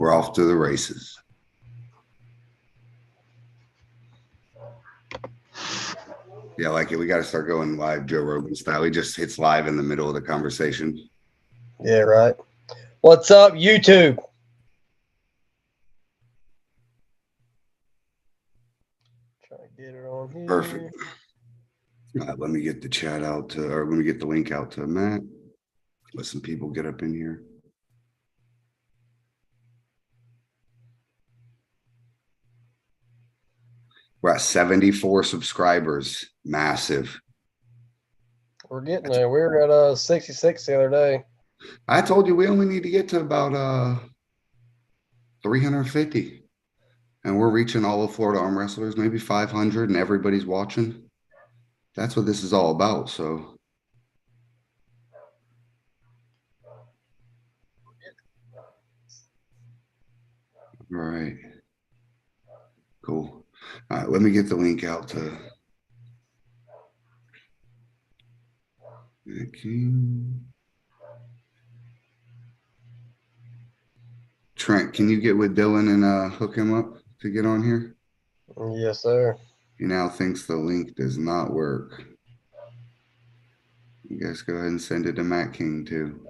We're off to the races. Yeah, I like it. We got to start going live Joe Rogan style. He just hits live in the middle of the conversation. Yeah, right. What's up, YouTube? Try to get it on here. Perfect. All right, let me get the chat out to, or let me get the link out to Matt. Let some people get up in here. We're at 74 subscribers. Massive. We're getting there. We were at 66 the other day. I told you we only need to get to about 350. And we're reaching all of Florida arm wrestlers, maybe 500, and everybody's watching. That's what this is all about. So all right. Cool. All right, let me get the link out to Trent. Can you get with Dylan and hook him up to get on here? Yes, sir. He now thinks the link does not work. You guys go ahead and send it to Matt King too.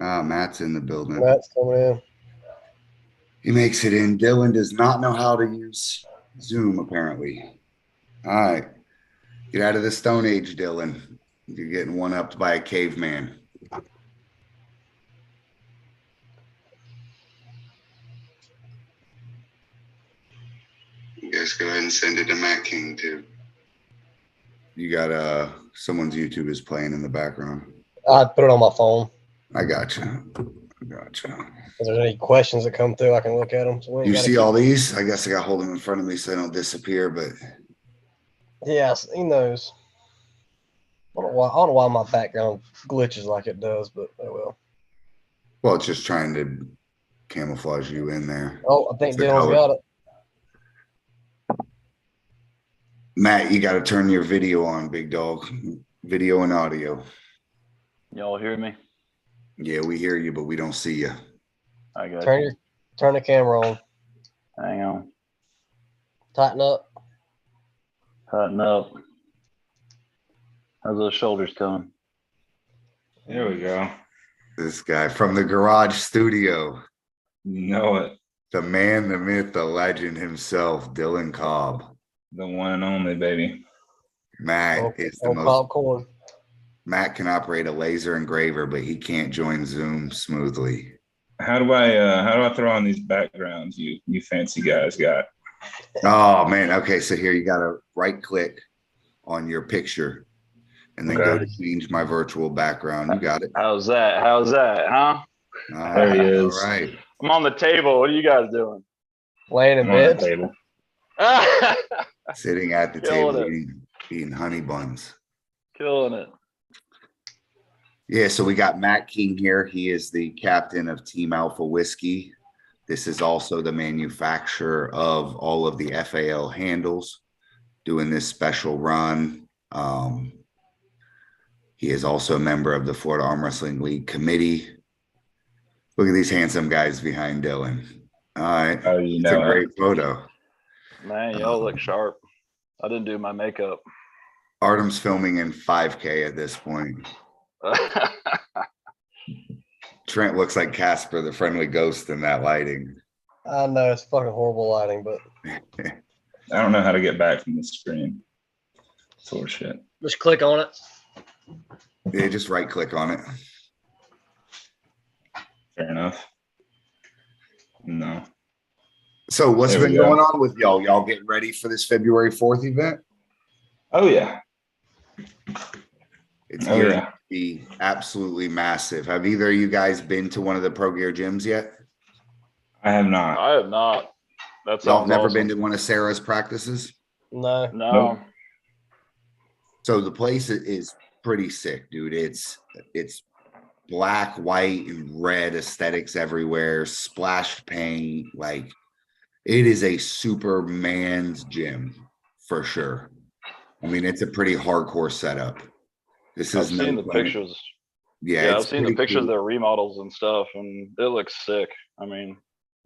Ah, Matt's in the building. Matt's coming in. He makes it in. Dylan does not know how to use Zoom, apparently. All right. Get out of the Stone Age, Dylan. You're getting one-upped by a caveman. You guys go ahead and send it to Matt King, too. You got someone's YouTube is playing in the background. I put it on my phone. I got you. If there's any questions that come through, I can look at them. So you see all these? I guess I got to hold them in front of me so they don't disappear, but yes, he knows. I don't know why my background glitches like it does, but oh well. Well, it's just trying to camouflage you in there. Oh, I think Dylan's got it. Matt, you got to turn your video on, big dog. Video and audio. Y'all hear me? Yeah, we hear you, but we don't see you. I got Turn the camera on. Hang on. Tighten up. Tighten up. How's those shoulders coming? There we go. This guy from the garage studio. You know it. The man, the myth, the legend himself, Dylan Cobb. The one and only, baby. Matt is the most. Popcorn. Matt can operate a laser engraver, but he can't join Zoom smoothly. How do I throw on these backgrounds you fancy guys got? Oh man, okay. So here you gotta right click on your picture and then go to change my virtual background. You got it. How's that? Huh? There he is. All right. I'm on the table. What are you guys doing? Laying in bed. Table. Sitting at the table eating honey buns. Killing it. Yeah, so we got Matt King here. He is the captain of Team Alpha Whiskey. This is also the manufacturer of all of the FAL handles, doing this special run. He is also a member of the Florida Armwrestling League committee. Look at these handsome guys behind Dylan. All right. Oh, it's a great photo. Man, y'all look sharp. I didn't do my makeup. Artem's filming in 5K at this point. Trent looks like Casper, the friendly ghost in that lighting. I know it's fucking horrible lighting, but I don't know how to get back from the screen. Sort of shit. Just click on it. Yeah, just right click on it. Fair enough. No. So what's There been we go. going on with y'all? Y'all getting ready for this February 4th event? Oh yeah. It's going to be absolutely massive. Have either of you guys been to one of the Pro Gear gyms yet? I have not. I have not. That's Y'all never been to one of Sarah's practices? No. No. So the place is pretty sick, dude. It's black, white, and red aesthetics everywhere, splashed paint. Like, it is a Superman's gym for sure. I mean, it's a pretty hardcore setup. This I've is seen the pictures. Yeah, I've seen the pictures of their remodels and stuff, and it looks sick. I mean,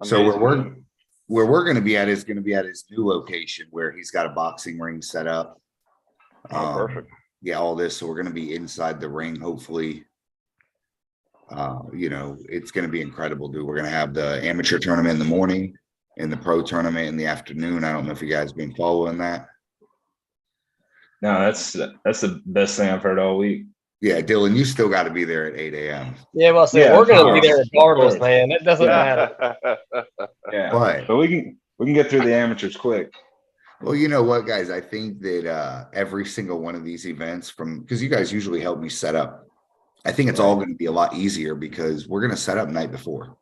So Amazing. where we're going to be at is going to be at his new location where he's got a boxing ring set up. Oh, perfect. Yeah, all this. So we're going to be inside the ring, hopefully. You know, it's going to be incredible, dude. We're going to have the amateur tournament in the morning and the pro tournament in the afternoon. I don't know if you guys been following that. No, that's the best thing I've heard all week. Yeah, Dylan, you still got to be there at 8 a.m. Yeah, well, I said Yeah, we're of gonna be course, there of regardless, course. man. It doesn't matter. Yeah, But we can get through the amateurs quick. well, you know what, guys? I think that every single one of these events because you guys usually help me set up. I think it's all going to be a lot easier because we're going to set up night before.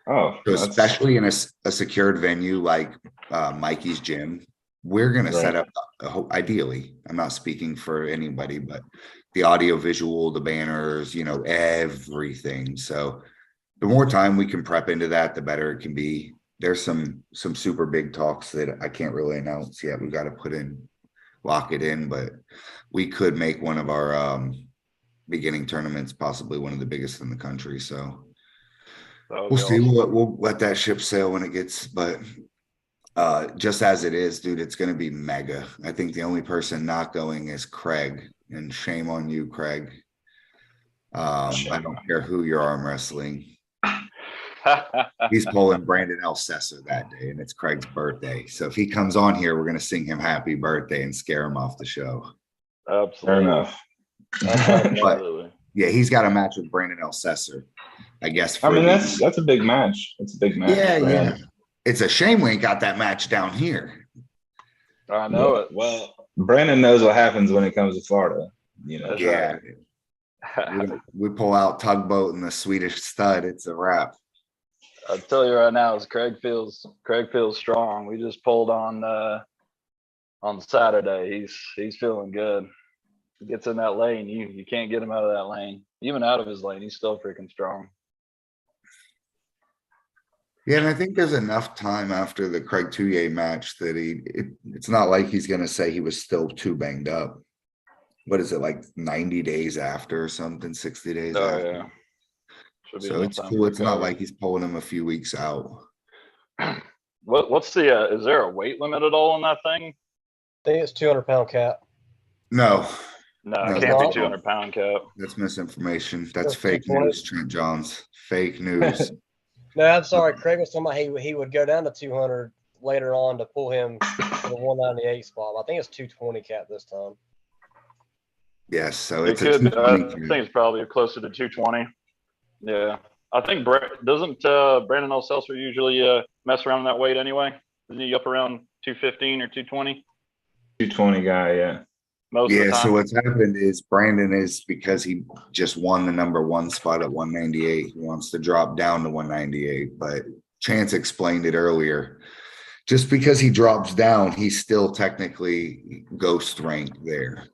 Oh, So especially in a secured venue like Mikey's gym, we're going to set up ideally. I'm not speaking for anybody, but the audio visual, the banners, you know, everything. So the more time we can prep into that, the better it can be. There's some super big talks that I can't really announce yet. We've got to lock it in, but we could make one of our beginning tournaments possibly one of the biggest in the country. So we'll see. Awesome. We'll let that ship sail when it gets, but just as it is, dude, it's going to be mega. I think the only person not going is Craig, and shame on you, Craig. I don't care who you're arm wrestling. He's pulling Brandon Elsesser that day, and it's Craig's birthday. So if he comes on here, we're going to sing him happy birthday and scare him off the show. Absolutely. Fair enough. Absolutely. Yeah, he's got a match with Brandon Elsesser, I guess. I mean, that's a big match. That's a big match. Yeah. It's a shame we ain't got that match down here. I know it. Well, Brandon knows what happens when it comes to Florida. You know. Yeah. We pull out Tugboat and the Swedish Stud. It's a wrap. I'll tell you right now, as Craig feels strong. We just pulled on Saturday. He's feeling good. He gets in that lane. You can't get him out of that lane. Even out of his lane, he's still freaking strong. Yeah, and I think there's enough time after the Craig Touye match that it's not like he's going to say he was still too banged up. What is it, like 90 days after or something, 60 days after? Yeah. So it's cool. It's not like he's pulling him a few weeks out. What's the, is there a weight limit at all on that thing? I think it's 200-pound cap. No, it can't be not. 200-pound cap. That's misinformation. That's That's fake 220. news, Trent Johns. Fake news. No, I'm sorry. Craig was talking about he would go down to 200 later on to pull him to the 198 spot. I think it's 220 cap this time. Yes, so It it's could. a 220 I think it's probably closer to 220. Yeah, I think doesn't Brandon Elsesser usually mess around that weight anyway? Isn't he up around 215 or 220? 220 guy, yeah. Most of the time. So what's happened is Brandon is, because he just won the #1 spot at 198, he wants to drop down to 198. But Chance explained it earlier. Just because he drops down, he's still technically ghost ranked there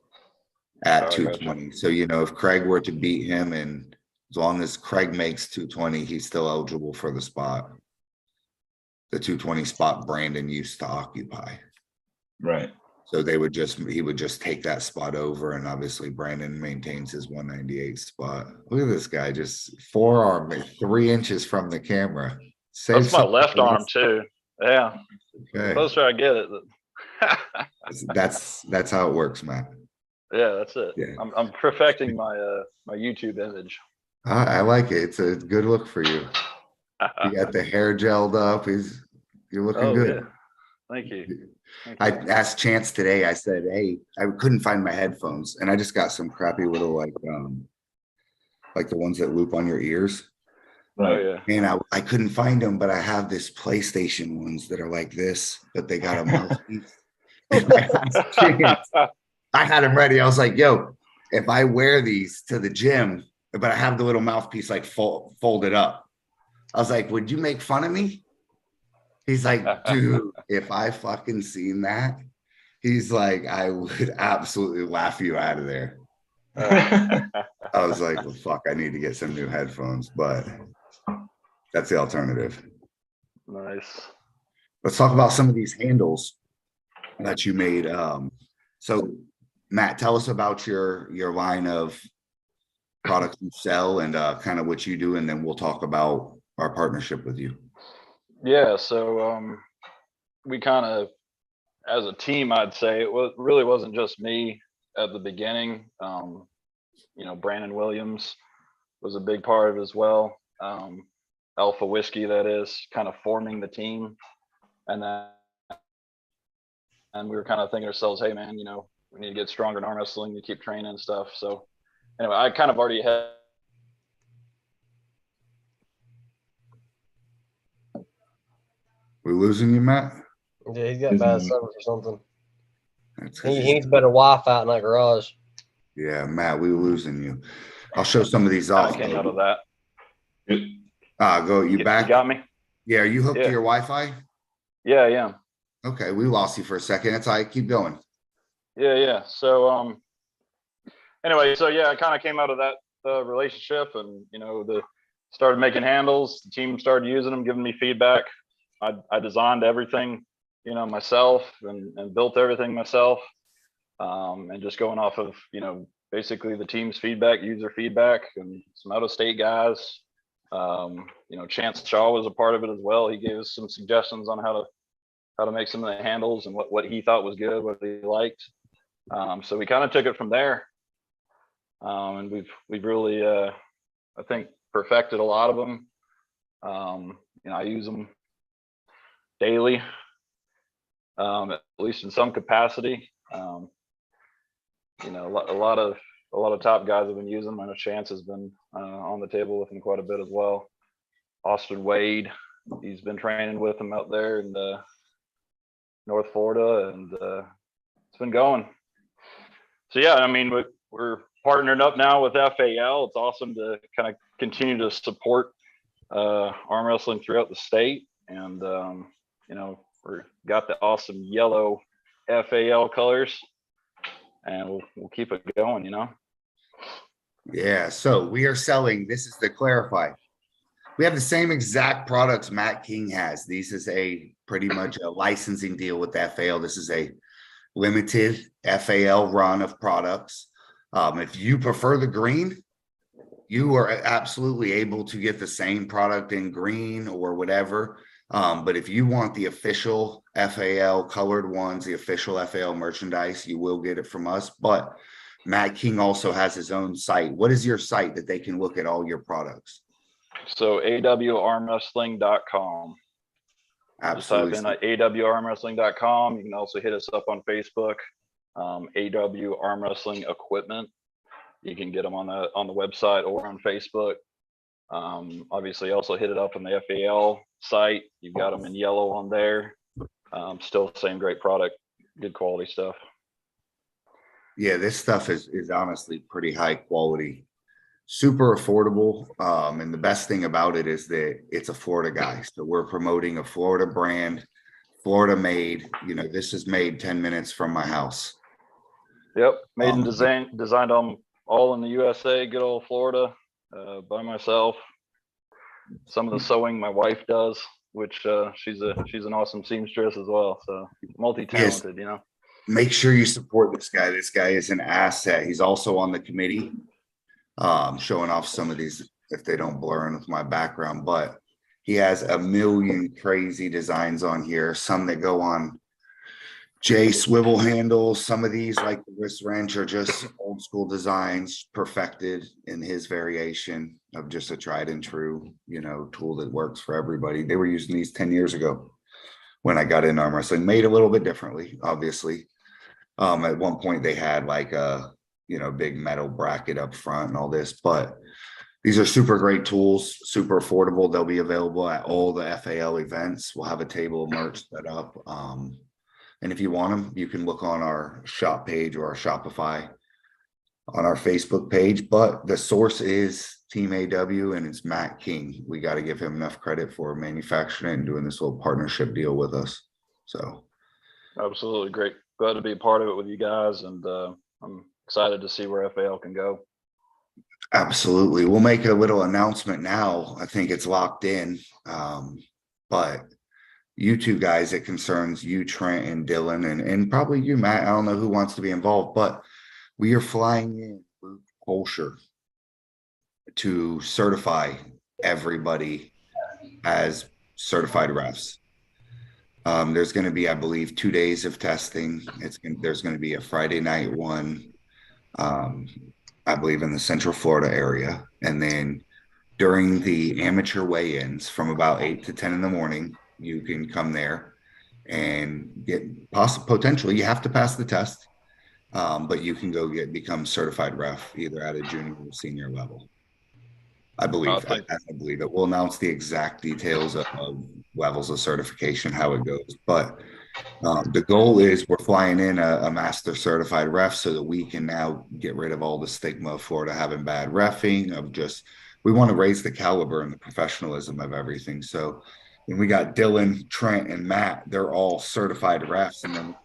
at 220. So, you know, if Craig were to beat him, and as long as Craig makes 220, he's still eligible for the spot. The 220 spot Brandon used to occupy. Right. So he would just take that spot over, and obviously Brandon maintains his 198 spot. Look at this guy, just forearm 3 inches from the camera. That's my left arm too. Yeah. Okay. Closer I get it. That's how it works, Matt. Yeah, that's it. Yeah. I'm perfecting my my YouTube image. I like it. It's a good look for you. You got the hair gelled up. You're looking good. Yeah. Thank you. I asked Chance today, I said, hey, I couldn't find my headphones, and I just got some crappy little like the ones that loop on your ears. Right. Oh, yeah. And I couldn't find them, but I have this PlayStation ones that are like this, but they got a mouthpiece. And I asked Chance, I had them ready. I was like, yo, if I wear these to the gym, but I have the little mouthpiece like folded up, I was like, would you make fun of me? He's like, dude, if I fucking seen that, he's like, I would absolutely laugh you out of there. I was like, well, fuck, I need to get some new headphones, but that's the alternative. Nice. Let's talk about some of these handles that you made. So Matt, tell us about your line of products you sell and kind of what you do, and then we'll talk about our partnership with you. Yeah, so we kind of, as a team, I'd say really wasn't just me at the beginning. Brandon Williams was a big part of it as well. Alpha Whiskey, that is, kind of forming the team, and then we were kind of thinking to ourselves, hey man, we need to get stronger in arm wrestling, to keep training and stuff. So anyway, I kind of already had. We losing you, Matt? Yeah, he's got bad service or something. That's 'cause He needs better Wi-Fi in that garage. Yeah, Matt, we losing you. I'll show some of these I off. came out of that. Go. You back? You got me? Yeah. Are you hooked to Yeah. your Wi-Fi? Yeah, yeah. Okay, we lost you for a second. That's all right. Keep going. Yeah. So anyway, so yeah, I kind of came out of that relationship, and started making handles. The team started using them, giving me feedback. I designed everything, myself, and built everything myself, and just going off of basically the team's feedback, user feedback, and some out-of-state guys. Chance Shaw was a part of it as well. He gave us some suggestions on how to make some of the handles and what he thought was good, what he liked. So we kind of took it from there, and we've really I think perfected a lot of them. I use them daily, at least in some capacity. A lot of top guys have been using them. I know Chance has been on the table with them quite a bit as well. Austin Wade, he's been training with them out there in North Florida, and it's been going. So yeah, I mean, we're partnered up now with FAL. It's awesome to kind of continue to support arm wrestling throughout the state, and we're got the awesome yellow FAL colors, and we'll keep it going. Yeah. So we are selling. This is to clarify. We have the same exact products Matt King has. This is pretty much a licensing deal with FAL. This is a limited FAL run of products. If you prefer the green, you are absolutely able to get the same product in green or whatever. But if you want the official FAL colored ones, the official FAL merchandise, you will get it from us. But Matt King also has his own site. What is your site that they can look at all your products? So armwrestling.com. Absolutely. Just type in awarmwrestling.com. You can also hit us up on Facebook, AW Arm Wrestling Equipment. You can get them on the website or on Facebook. Obviously, also hit it up on the FAL site. You've got them in yellow on there. Still same great product, good quality stuff. Yeah, this stuff is honestly pretty high quality, super affordable. And the best thing about it is that it's a Florida guy. So we're promoting a Florida brand, Florida made. This is made 10 minutes from my house. Yep, made and designed them all in the USA, good old Florida, by myself. Some of the sewing my wife does, which she's an awesome seamstress as well. So multi-talented, Yes. Make sure you support this guy. This guy is an asset. He's also on the committee, showing off some of these if they don't blur in with my background, but he has a million crazy designs on here. Some that go on J swivel handles. Some of these, like the wrist wrench, are just old school designs perfected in his variation of just a tried and true, tool that works for everybody. They were using these 10 years ago when I got in arm wrestling, made a little bit differently, obviously. At one point they had like a, big metal bracket up front and all this, but these are super great tools, super affordable. They'll be available at all the FAL events. We'll have a table of merch set up. And if you want them, you can look on our shop page or our Shopify on our Facebook page. But the source is Team AW, and it's Matt King. We got to give him enough credit for manufacturing and doing this little partnership deal with us. So absolutely great. Glad to be a part of it with you guys, and I'm excited to see where FAL can go. Absolutely. We'll make a little announcement now. I think it's locked in. But you two guys, it concerns you, Trent and Dylan, and probably you, Matt. I don't know who wants to be involved, but we are flying in Luke Holscher to certify everybody as certified refs. There's going to be, I believe, 2 days of testing. There's going to be a Friday night one, I believe, in the Central Florida area, and then during the amateur weigh-ins from about 8 to 10 in the morning, you can come there and get potentially. You have to pass the test, but you can go become certified ref either at a junior or senior level. I believe. I believe it. We'll announce the exact details of levels of certification, how it goes. But the goal is we're flying in a master certified ref so that we can now get rid of all the stigma of Florida having bad reffing. We want to raise the caliber and the professionalism of everything. So when we got Dylan, Trent, and Matt, they're all certified refs, and then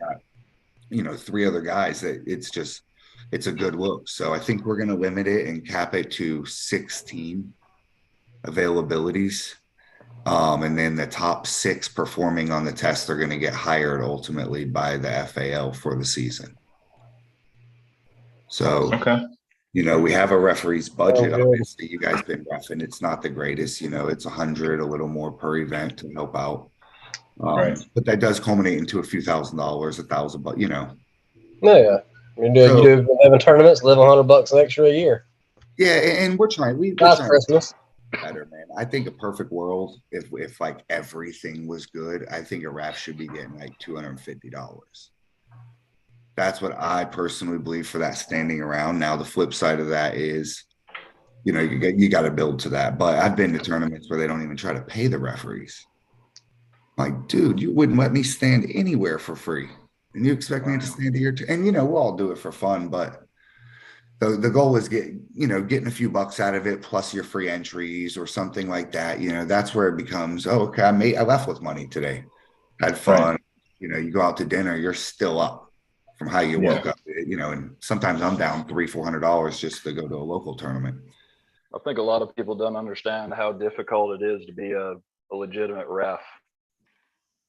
we got 3 other guys that it's a good look. So I think we're going to limit it and cap it to 16 availabilities. And then the top 6 performing on the test are going to get hired ultimately by the FAL for the season. So, Okay. we have a referee's budget. Oh, obviously, you guys been reffing. It's not the greatest. It's 100, a little more per event to help out. Right. But that does culminate into a few $1,000, $1,000, but Yeah. You do 11 tournaments, live $100 extra a year. Yeah, and we're trying. We're That's trying Christmas. better, man. I think a perfect world, if like everything was good, I think a ref should be getting like $250. That's what I personally believe for that standing around. Now, the flip side of that is, you got to build to that. But I've been to tournaments where they don't even try to pay the referees. Like, dude, you wouldn't let me stand anywhere for free, and you expect me to stand here? And we'll all do it for fun, but the goal is getting a few bucks out of it, plus your free entries or something like that. That's where it becomes, oh, okay, I left with money today, had fun. Right. You go out to dinner, you're still up from how you woke up. And sometimes I'm down $300-$400 just to go to a local tournament. I think a lot of people don't understand how difficult it is to be a legitimate ref.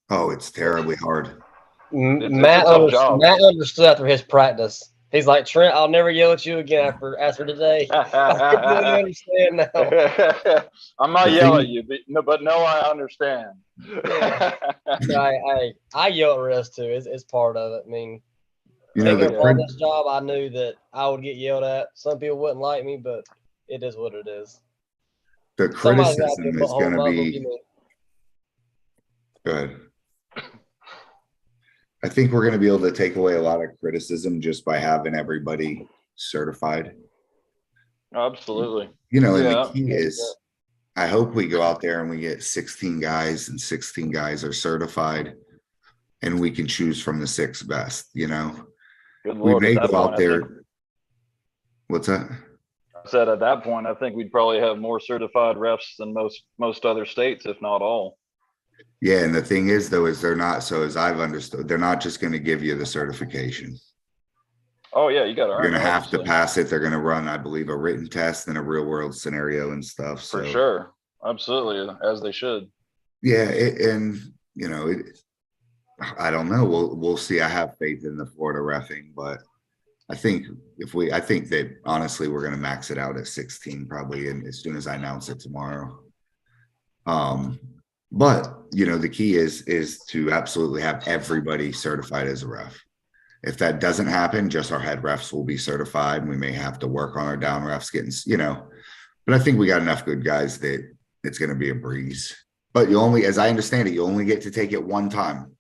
Oh, it's terribly hard. Matt understood after his practice. He's like, Trent, I'll never yell at you again after today. I completely understand now. I'm not yelling at you, but I understand. Yeah. I yell at rest too. It's part of it. I mean, taking on this job, I knew that I would get yelled at. Some people wouldn't like me, but it is what it is. The criticism is going to be good. I think we're going to be able to take away a lot of criticism just by having everybody certified. Absolutely. And the key is, I hope we go out there and we get 16 guys, and 16 guys are certified, and we can choose from the 6 best. Good we Lord, may go out there. What's that? I said at that point, I think we'd probably have more certified refs than most other states, if not all. Yeah, and the thing is, though, is they're not. So as I've understood, they're not just going to give you the certification. Oh yeah, you got to. You're going to have to pass it. They're going to run, I believe, a written test and a real world scenario and stuff. For sure, absolutely, as they should. Yeah, I don't know. We'll see. I have faith in the Florida reffing, but I think that honestly, we're going to max it out at 16 probably, and as soon as I announce it tomorrow. But the key is to absolutely have everybody certified as a ref. If that doesn't happen, just our head refs will be certified, and we may have to work on our down refs getting, but I think we got enough good guys that it's going to be a breeze. But as I understand it, you only get to take it one time.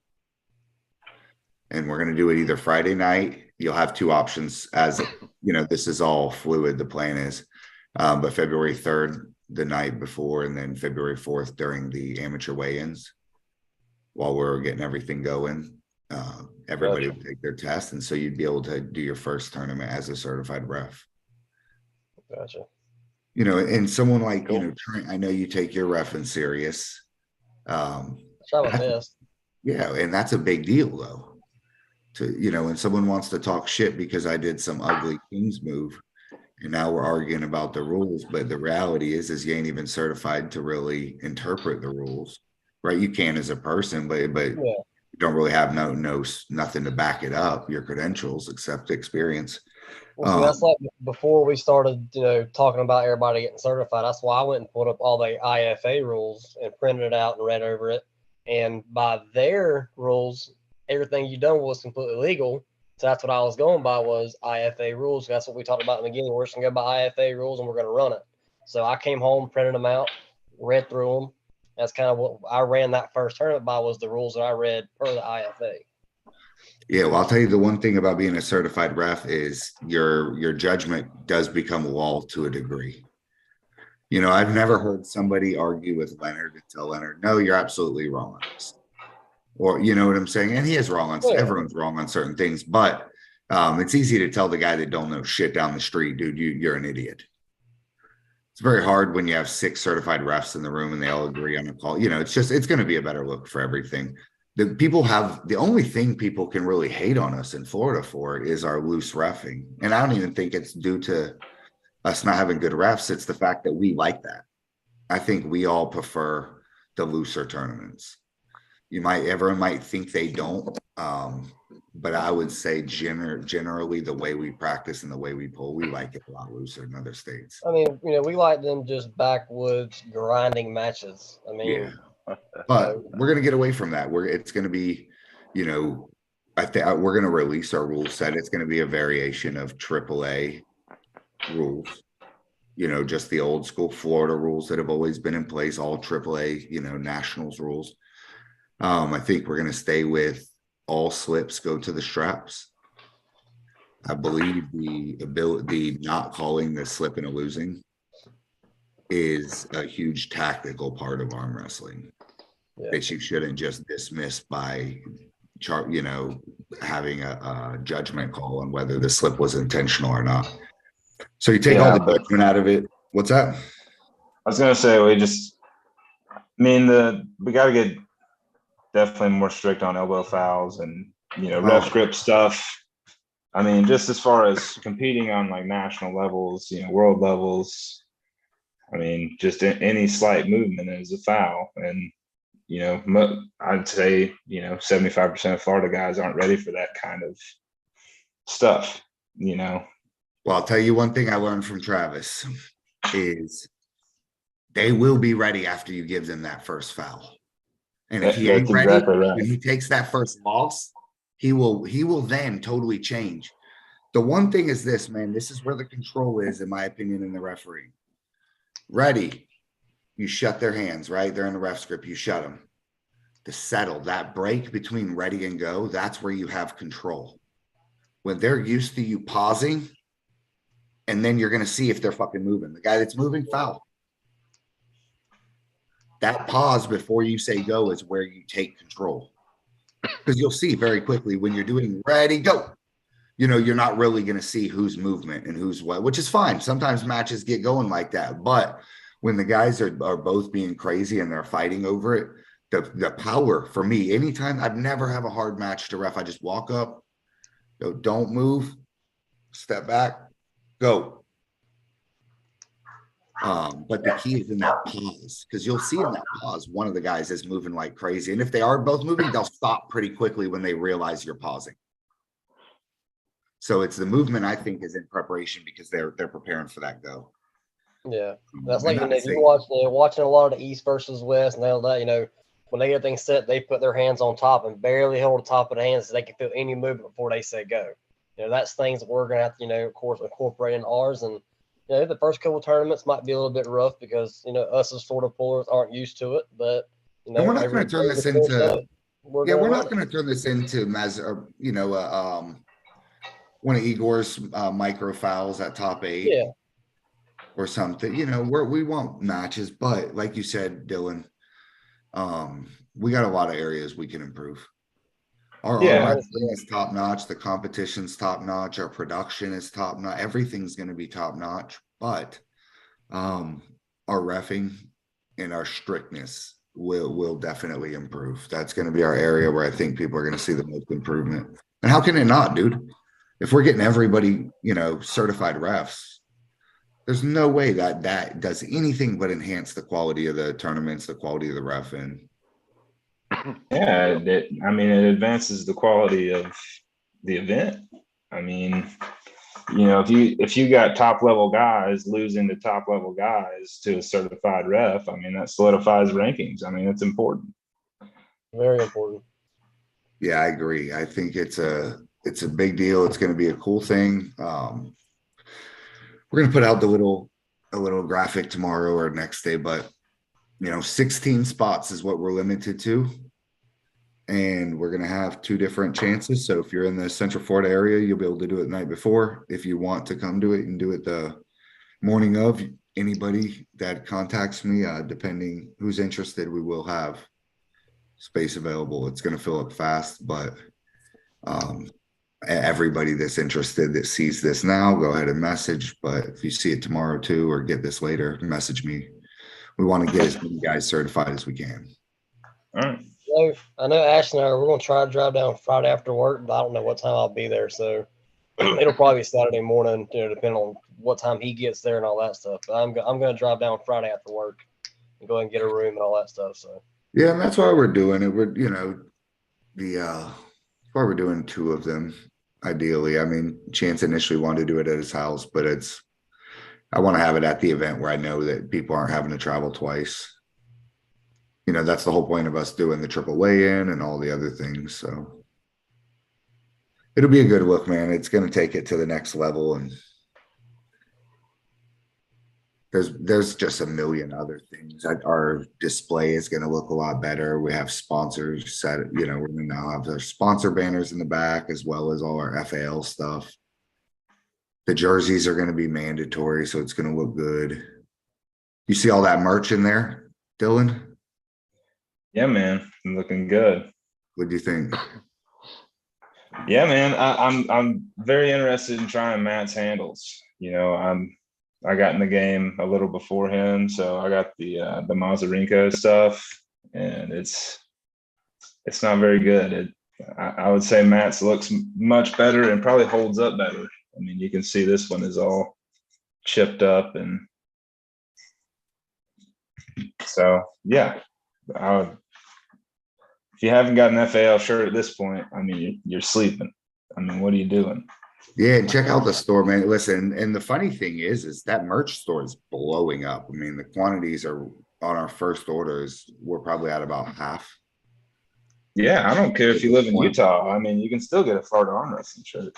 And we're going to do it either Friday night. You'll have 2 options, as this is all fluid. The plan is, but February 3rd, the night before, and then February 4th during the amateur weigh-ins, while we're getting everything going. Everybody would take their test, and so you'd be able to do your first tournament as a certified ref. Gotcha. And someone like Trent, I know you take your reffing serious. Try my best. Yeah, and that's a big deal, though. When someone wants to talk shit because I did some ugly Kings move, and now we're arguing about the rules, but the reality is you ain't even certified to really interpret the rules, right? You can as a person, but you don't really have nothing to back it up, your credentials, except experience. Well, see, that's like before we started, talking about everybody getting certified. That's why I went and pulled up all the IFA rules and printed it out and read over it. And by their rules, everything you done was completely legal. So that's what I was going by was IFA rules. That's what we talked about in the beginning. We're just gonna go by IFA rules and we're gonna run it. So I came home, printed them out, read through them. That's kind of what I ran that first tournament by was the rules that I read per the IFA. Yeah, well, I'll tell you the one thing about being a certified ref is your judgment does become law to a degree. I've never heard somebody argue with Leonard and tell Leonard, no, you're absolutely wrong on this. Or, you know what I'm saying? And he is wrong on everyone's wrong on certain things, but it's easy to tell the guy that don't know shit down the street, dude, you're an idiot. It's very hard when you have 6 certified refs in the room and they all agree on a call. It's going to be a better look for everything. The only thing people can really hate on us in Florida for is our loose reffing. And I don't even think it's due to us not having good refs. It's the fact that we like that. I think we all prefer the looser tournaments. Everyone might think they don't. But I would say generally the way we practice and the way we pull, we like it a lot looser than other states. I mean, we like them just backwoods grinding matches. I mean, yeah. But we're going to get away from that. It's going to be, I think we're going to release our rule set. It's going to be a variation of AAA rules, just the old school Florida rules that have always been in place, all AAA, nationals rules. I think we're going to stay with all slips go to the straps. I believe the not calling the slip and a losing is a huge tactical part of arm wrestling that you shouldn't just dismiss by having a judgment call on whether the slip was intentional or not. So you take all the judgment out of it. What's that? I was gonna say we got to get definitely more strict on elbow fouls and ref grip stuff. I mean, just as far as competing on like national levels, world levels, I mean, just any slight movement is a foul. And, I'd say, 75% of Florida guys aren't ready for that kind of stuff, Well, I'll tell you one thing I learned from Travis is they will be ready after you give them that first foul. And if he ain't ready, exactly right. When he takes that first loss, he will then totally change. The one thing is this, man, this is where the control is, in my opinion, in the refereeing. Ready, you shut their hands, right? They're in the ref script, you shut them. To settle that break between ready and go, that's where you have control. When they're used to you pausing, and then you're going to see if they're fucking moving. The guy that's moving, foul. That pause before you say go is where you take control. Because you'll see very quickly when you're doing ready, go. You're not really going to see who's movement and who's what, which is fine. Sometimes matches get going like that. But when the guys are both being crazy and they're fighting over it, the power for me, anytime I've never have a hard match to ref, I just walk up, go, don't move, step back, go. But the key is in that pause, because you'll see in that pause, one of the guys is moving like crazy. And if they are both moving, they'll stop pretty quickly when they realize you're pausing. So it's the movement, I think, is in preparation because they're preparing for that go. Yeah. That's like, if you're watching a lot of the East versus West and all that, when they get things set, they put their hands on top and barely hold the top of the hands so they can feel any movement before they say go. That's things that we're going to have to, of course, incorporate in ours. And, the first couple of tournaments might be a little bit rough because, us as Florida pullers aren't used to it. But, we're not going to turn this into we're not going to turn this into one of Igor's micro fouls at top 8 or something. We want matches, but like you said, Dylan, we got a lot of areas we can improve. Our wrestling is top notch. The competition's top notch. Our production is top notch. Everything's going to be top notch, but our reffing and our strictness will definitely improve. That's going to be our area where I think people are going to see the most improvement. And how can it not, dude? If we're getting everybody, certified refs, there's no way that does anything but enhance the quality of the tournaments, the quality of the reffing. Yeah, it advances the quality of the event. I mean, you know, if you got top level guys losing to top level guys to a certified ref, I mean, that solidifies rankings. I mean, it's important. Very important. Yeah, I agree. I think it's a big deal. It's going to be a cool thing. We're going to put out a little graphic tomorrow or next day, but 16 spots is what we're limited to. And we're going to have 2 different chances. So if you're in the Central Florida area, you'll be able to do it the night before. If you want to come do it, and do it the morning of. Anybody that contacts me, depending who's interested, we will have space available. It's going to fill up fast, but everybody that's interested that sees this now, go ahead and message. But if you see it tomorrow too, or get this later, message me. We want to get as many guys certified as we can. All right. So I know Ash and I we're gonna try to drive down Friday after work, but I don't know what time I'll be there. So it'll probably be Saturday morning, depending on what time he gets there and all that stuff. But I'm gonna drive down Friday after work and go ahead and get a room and all that stuff. So yeah, and that's why we're doing it. We're why we're doing 2 of them ideally. I mean, Chance initially wanted to do it at his house, but I want to have it at the event where I know that people aren't having to travel twice. That's the whole point of us doing the triple weigh-in and all the other things. So it'll be a good look, man. It's going to take it to the next level. And there's just a million other things. Our display is going to look a lot better. We have sponsors set, we're going to now have our sponsor banners in the back, as well as all our FAL stuff. The jerseys are going to be mandatory, so it's going to look good. You see all that merch in there, Dylan? Yeah, man, looking good. What do you think? Yeah, man, I'm very interested in trying Matt's handles. I got in the game a little before him, so I got the Mazarenko stuff, and it's not very good. I would say Matt's looks much better and probably holds up better. I mean, you can see this one is all chipped up, and so yeah. If you haven't got an FAL shirt at this point, I mean, you're sleeping. I mean, what are you doing? Yeah, and check out the store, man. Listen, and the funny thing is that merch store is blowing up. I mean, the quantities are on our first orders. We're probably at about half. Yeah, I don't care if you live in Utah. I mean, you can still get a Florida arm wrestling shirt.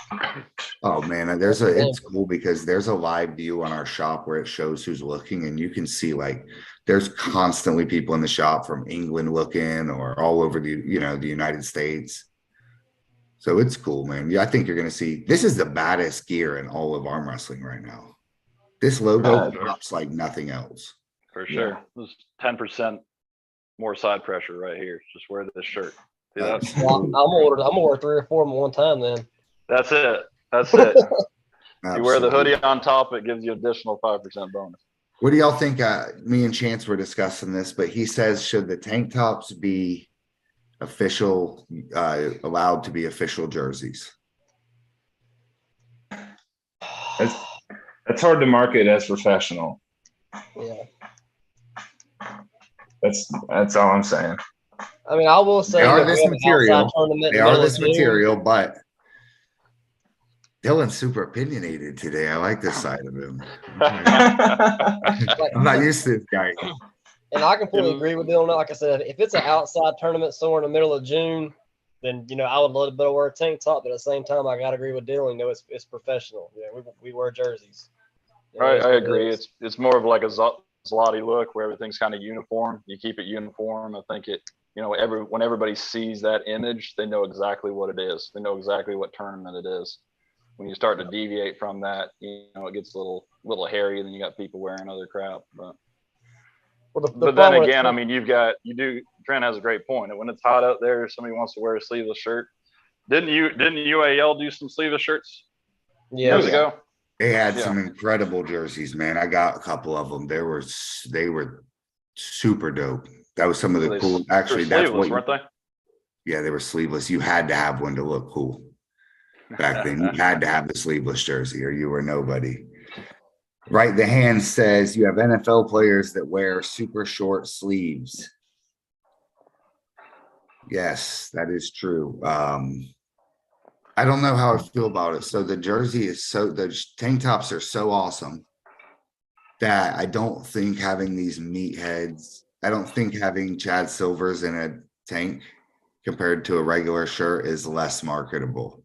Oh man, it's cool because there's a live view on our shop where it shows who's looking, and you can see there's constantly people in the shop from England looking, or all over the United States. So it's cool, man. Yeah, I think you're gonna see this is the baddest gear in all of arm wrestling right now. This logo pops like nothing else. For sure. Yeah. There's 10% more side pressure right here. Just wear this shirt. See that? I'm gonna order 3 or 4 of them at one time then. That's it. You wear the hoodie on top, it gives you additional 5% bonus. What do y'all think? Me and Chance were discussing this, but he says, should the tank tops be official, allowed to be official jerseys? It's hard to market as professional. Yeah. That's all I'm saying. I mean, I will say they are this material. They are this material, but Dylan's super opinionated today. I like this side of him. I'm not used to this guy. And I completely agree with Dylan. Like I said, if it's an outside tournament somewhere in the middle of June, then I would love to wear a tank top. But at the same time, I gotta agree with Dylan. It's professional. Yeah, we wear jerseys. I agree. It's more of like a Zloty look where everything's kind of uniform. You keep it uniform. I think when everybody sees that image, they know exactly what it is. They know exactly what tournament it is. When you start to deviate from that, it gets a little hairy, and then you got people wearing other crap. But then again, I mean, Trent has a great point. And when it's hot out there, somebody wants to wear a sleeveless shirt. Didn't UAL do some sleeveless shirts years ago? They had some incredible jerseys, man. I got a couple of them. They were super dope. That was some of the cool. Actually, that's what weren't they? Yeah, they were sleeveless. You had to have one to look cool. Back then, you had to have the sleeveless jersey, or you were nobody. Right, the hand says you have NFL players that wear super short sleeves. Yes, that is true. I don't know how I feel about it. So the jersey is the tank tops are so awesome that I don't think having these meatheads, I don't think having Chad Silvers in a tank compared to a regular shirt is less marketable.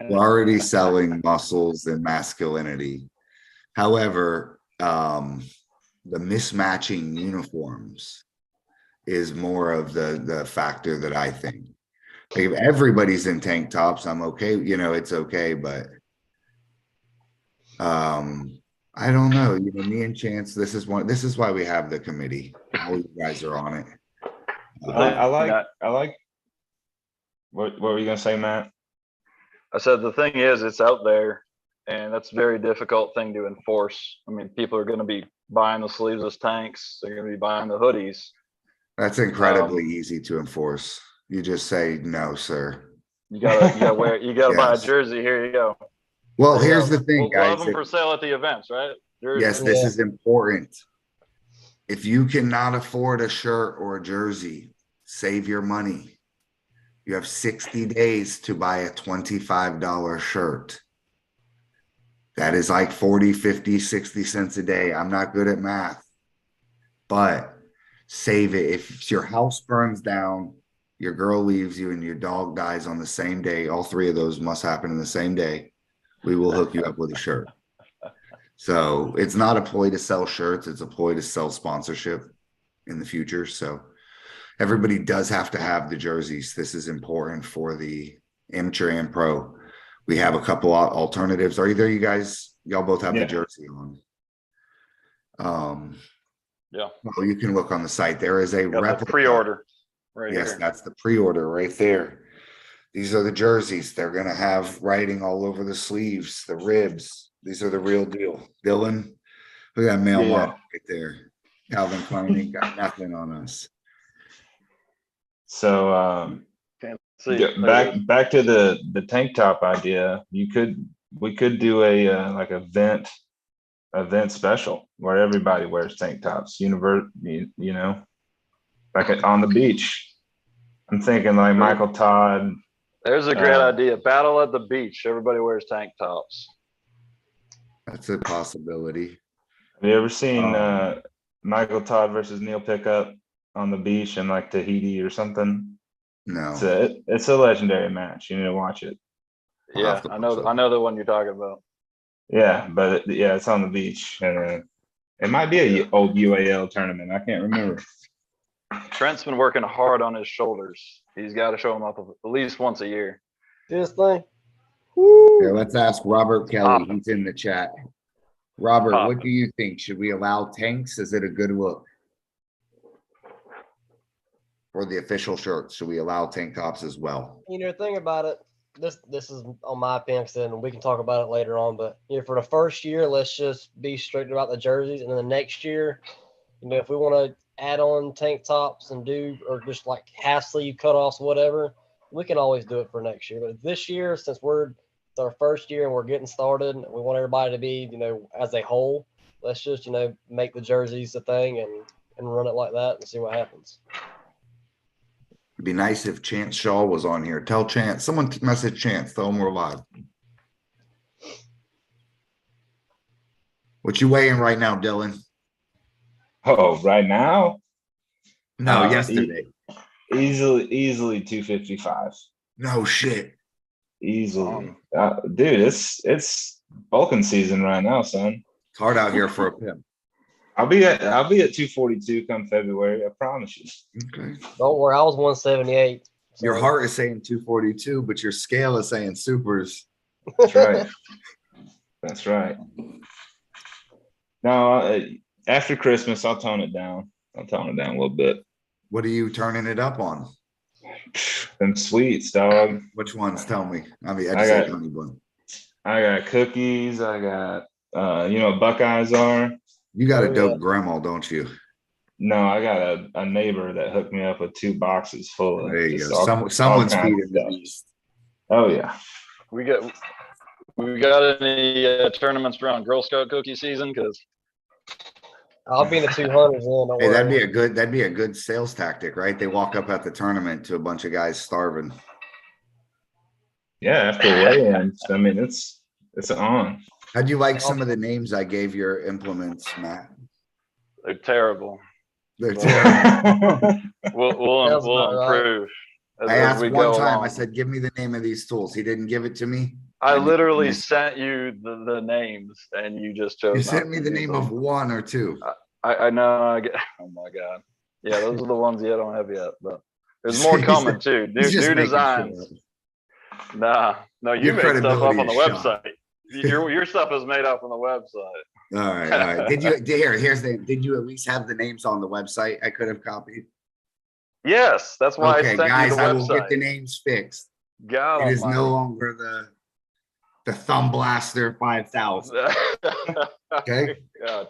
We're already selling muscles and masculinity. However, the mismatching uniforms is more of the factor that I think. Like if everybody's in tank tops, I'm okay. It's okay, but I don't know. Me and Chance, this is why we have the committee. All you guys are on it. I like. What were you gonna say, Matt? I said the thing is, it's out there, and that's a very difficult thing to enforce. I mean, people are going to be buying the sleeveless tanks. They're going to be buying the hoodies. That's incredibly easy to enforce. You just say no, sir. You gotta wear. You gotta buy a jersey. Here you go. Well, here's the thing, we'll guys. have them for sale at the events, right? Jerseys. Yes, this is important. If you cannot afford a shirt or a jersey, save your money. You have 60 days to buy a $25 shirt. That is like 40, 50, 60 cents a day. I'm not good at math, but save it. If your house burns down, your girl leaves you, and your dog dies on the same day, all three of those must happen in the same day, we will hook you up with a shirt. So it's not a ploy to sell shirts. It's a ploy to sell sponsorship in the future. So everybody does have to have the jerseys. This is important for the amateur and pro. We have a couple alternatives. Are either you guys, y'all both have the jersey on? Yeah. Well, you can look on the site. There is a replica. Pre-order right here. Yes, that's the pre-order right there. These are the jerseys. They're going to have writing all over the sleeves, the ribs. These are the real deal. Dylan, look at that mail model right there. Calvin Klein ain't got nothing on us. So back to the tank top idea. We could do a like event special where everybody wears tank tops. Like on the beach. I'm thinking like Michael Todd. There's a great idea. Battle at the beach. Everybody wears tank tops. That's a possibility. Have you ever seen Michael Todd versus Neil Pickup on the beach in like Tahiti or something? No. It's a legendary match. You need to watch it. Yeah, I know the one you're talking about. Yeah, but it's on the beach, and it might be an old UAL tournament. I can't remember. Trent's been working hard on his shoulders. He's got to show them up at least once a year. This thing. Here, let's ask Robert Kelly. He's in the chat. Robert, what do you think? Should we allow tanks? Is it a good look? For the official shirts, should we allow tank tops as well? Think about it. This is on my opinion, and we can talk about it later on. But for the first year, let's just be strict about the jerseys, and then the next year, if we want to add on tank tops and or just like half sleeve cutoffs, whatever, we can always do it for next year. But this year, since it's our first year and we're getting started, we want everybody to be, as a whole, let's just, make the jerseys a thing and run it like that and see what happens. It'd be nice if Chance Shaw was on here. Tell Chance, someone message Chance, tell him we're live. What you weighing right now, Dylan? Oh, right now? No, yesterday. Easily 255. No shit. Easily. Dude, it's bulking season right now, son. It's hard out here for a pimp. I'll be at 242 come February, I promise you. Okay. Don't worry, I was 178. So. Your heart is saying 242, but your scale is saying supers. That's right. That's right. No, after Christmas, I'll tone it down. A little bit. What are you turning it up on? Them sweets, dog. Which ones? Tell me. I mean, I got cookies. I got, what Buckeyes are. You got a dope grandma, don't you? No, I got a neighbor that hooked me up with 2 boxes full of. There you go. Someone's feeding the beast. Oh yeah. We got any tournaments around Girl Scout cookie season? Because I'll be in the 200s. Hey, that'd be a good sales tactic, right? They walk up at the tournament to a bunch of guys starving. Yeah, after weigh-ins, I mean, it's on. How'd you like some of the names I gave your implements, Matt? They're terrible. They're Well, terrible. We'll Sounds about right. improve as I asked we one go time, along. I said, give me the name of these tools. He didn't give it to me. I knew literally missed it. sent you the names, and you just chose. You not sent me to the use name them. of one or two. I know. Oh my god. Yeah, those are the ones you don't have yet, but there's more coming too. He's just New making designs. shit Nah, no, you Your made stuff up credibility on the is shot. website. Your stuff is made up on the website. All right, all right. Did you at least have the names on the website I could have copied? Yes, that's why I Okay, sent guys, you the I website. will get the names fixed. God It is almighty. no longer the Thumb Blaster 5000. Okay, God,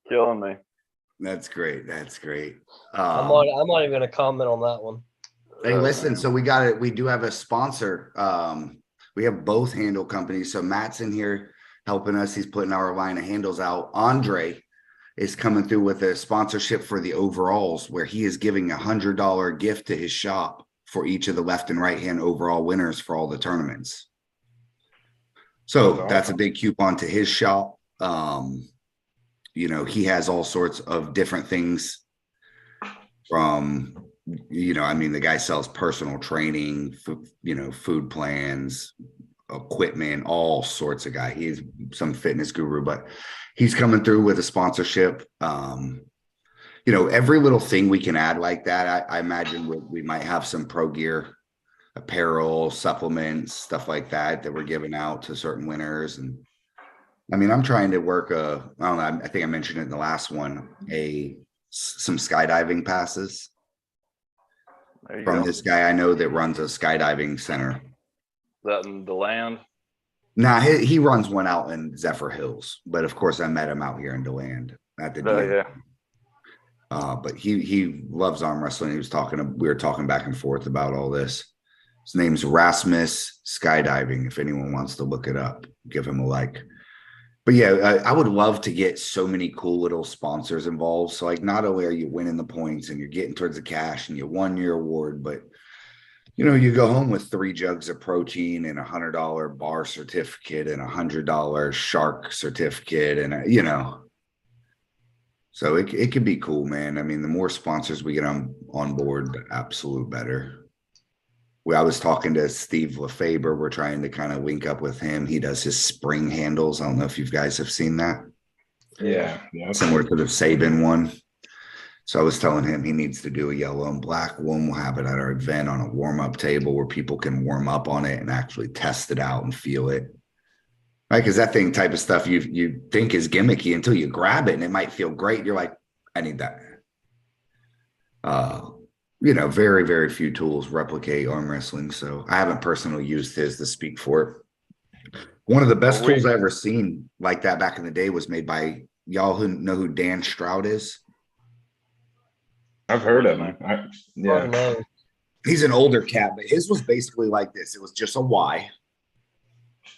killing me. that's great. That's great. I'm not even gonna comment on that one. Hey, listen, so we got it. We do have a sponsor. We have both handle companies. So Matt's in here helping us. He's putting our line of handles out. Andre is coming through with a sponsorship for the overalls, where he is giving $100 gift to his shop for each of the left and right hand overall winners for all the tournaments. So that's a big coupon to his shop. You know, he has all sorts of different things from, you know, I mean, the guy sells personal training, food plans, equipment, all sorts of guy. He's some fitness guru, but he's coming through with a sponsorship. You know, every little thing we can add like that, I imagine we might have some pro gear, apparel, supplements, stuff like that we're giving out to certain winners. And I mean, I'm trying to work I don't know, I think I mentioned it in the last one, some skydiving passes from this guy I know that runs a skydiving center. Is that in DeLand? Nah, he runs one out in Zephyr Hills, but of course I met him out here in DeLand at the Yeah. But he loves arm wrestling. We were talking back and forth about all this. His name's Rasmus Skydiving. If anyone wants to look it up, give him a like. But yeah, I would love to get so many cool little sponsors involved. So like, not only are you winning the points and you're getting towards the cash and you won your award, but you know, you go home with 3 jugs of protein and $100 bar certificate and $100 shark certificate, and you know, so it could be cool, man. I mean, the more sponsors we get on board, the absolute better. I was talking to Steve LeFaber. We're trying to kind of link up with him. He does his spring handles. I don't know if you guys have seen that. Yeah. Similar to the Saban one. So I was telling him he needs to do a yellow and black one. We'll have it at our event on a warm-up table where people can warm up on it and actually test it out and feel it. Right? Because that thing type of stuff you think is gimmicky until you grab it and it might feel great. You're like, I need that. You know, very, very few tools replicate arm wrestling. So I haven't personally used his to speak for it. One of the best tools I ever seen like that back in the day was made by y'all who know who Dan Stroud is. I've heard of him. Yeah. He's an older cat, but his was basically like this. It was just a Y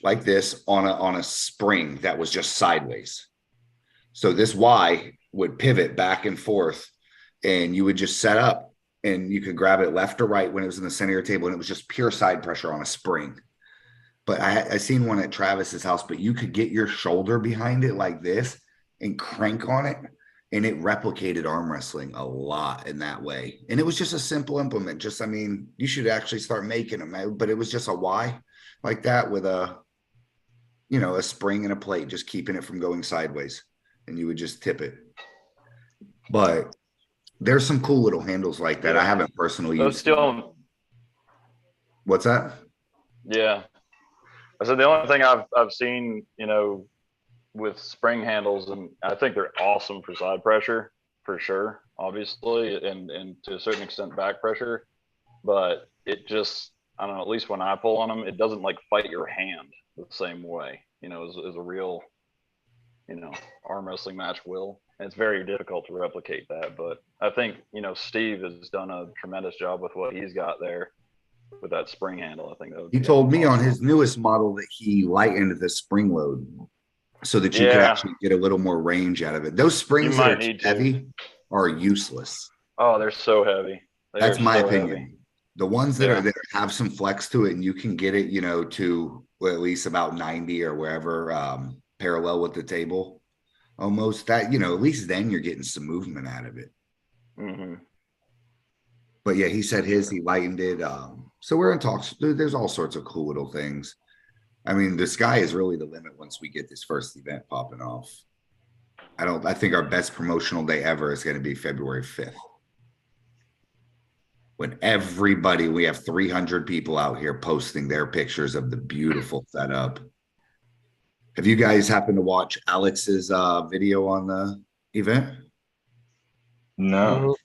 like this on a spring that was just sideways. So this Y would pivot back and forth, and you would just set up and you could grab it left or right when it was in the center of your table, and it was just pure side pressure on a spring. But I seen one at Travis's house, but you could get your shoulder behind it like this and crank on it, and it replicated arm wrestling a lot in that way. And it was just a simple implement. I mean, you should actually start making them, but it was just a Y like that with a spring and a plate, just keeping it from going sideways, and you would just tip it. But there's some cool little handles like that. I haven't personally used. What's that? Yeah. I said the only thing I've seen, you know, with spring handles, and I think they're awesome for side pressure for sure, obviously, and to a certain extent back pressure, but it just, I don't know, at least when I pull on them, it doesn't like fight your hand the same way, you know, as a real, you know, arm wrestling match will. And it's very difficult to replicate that, but I think, you know, Steve has done a tremendous job with what he's got there with that spring handle. I think that would he told me on his newest model that he lightened the spring load so that you could actually get a little more range out of it. Those springs that are heavy are useless. Oh, they're so heavy. That's my opinion. The ones that are that have some flex to it, and you can get it, you know, to at least about 90 or wherever, parallel with the table. Almost that, you know, at least then you're getting some movement out of it. But yeah, he said he lightened it. So we're in talks. There's all sorts of cool little things. I mean, the sky is really the limit once we get this first event popping off. I think our best promotional day ever is going to be February 5th. When we have 300 people out here posting their pictures of the beautiful setup. Have you guys happened to watch Alex's video on the event? No.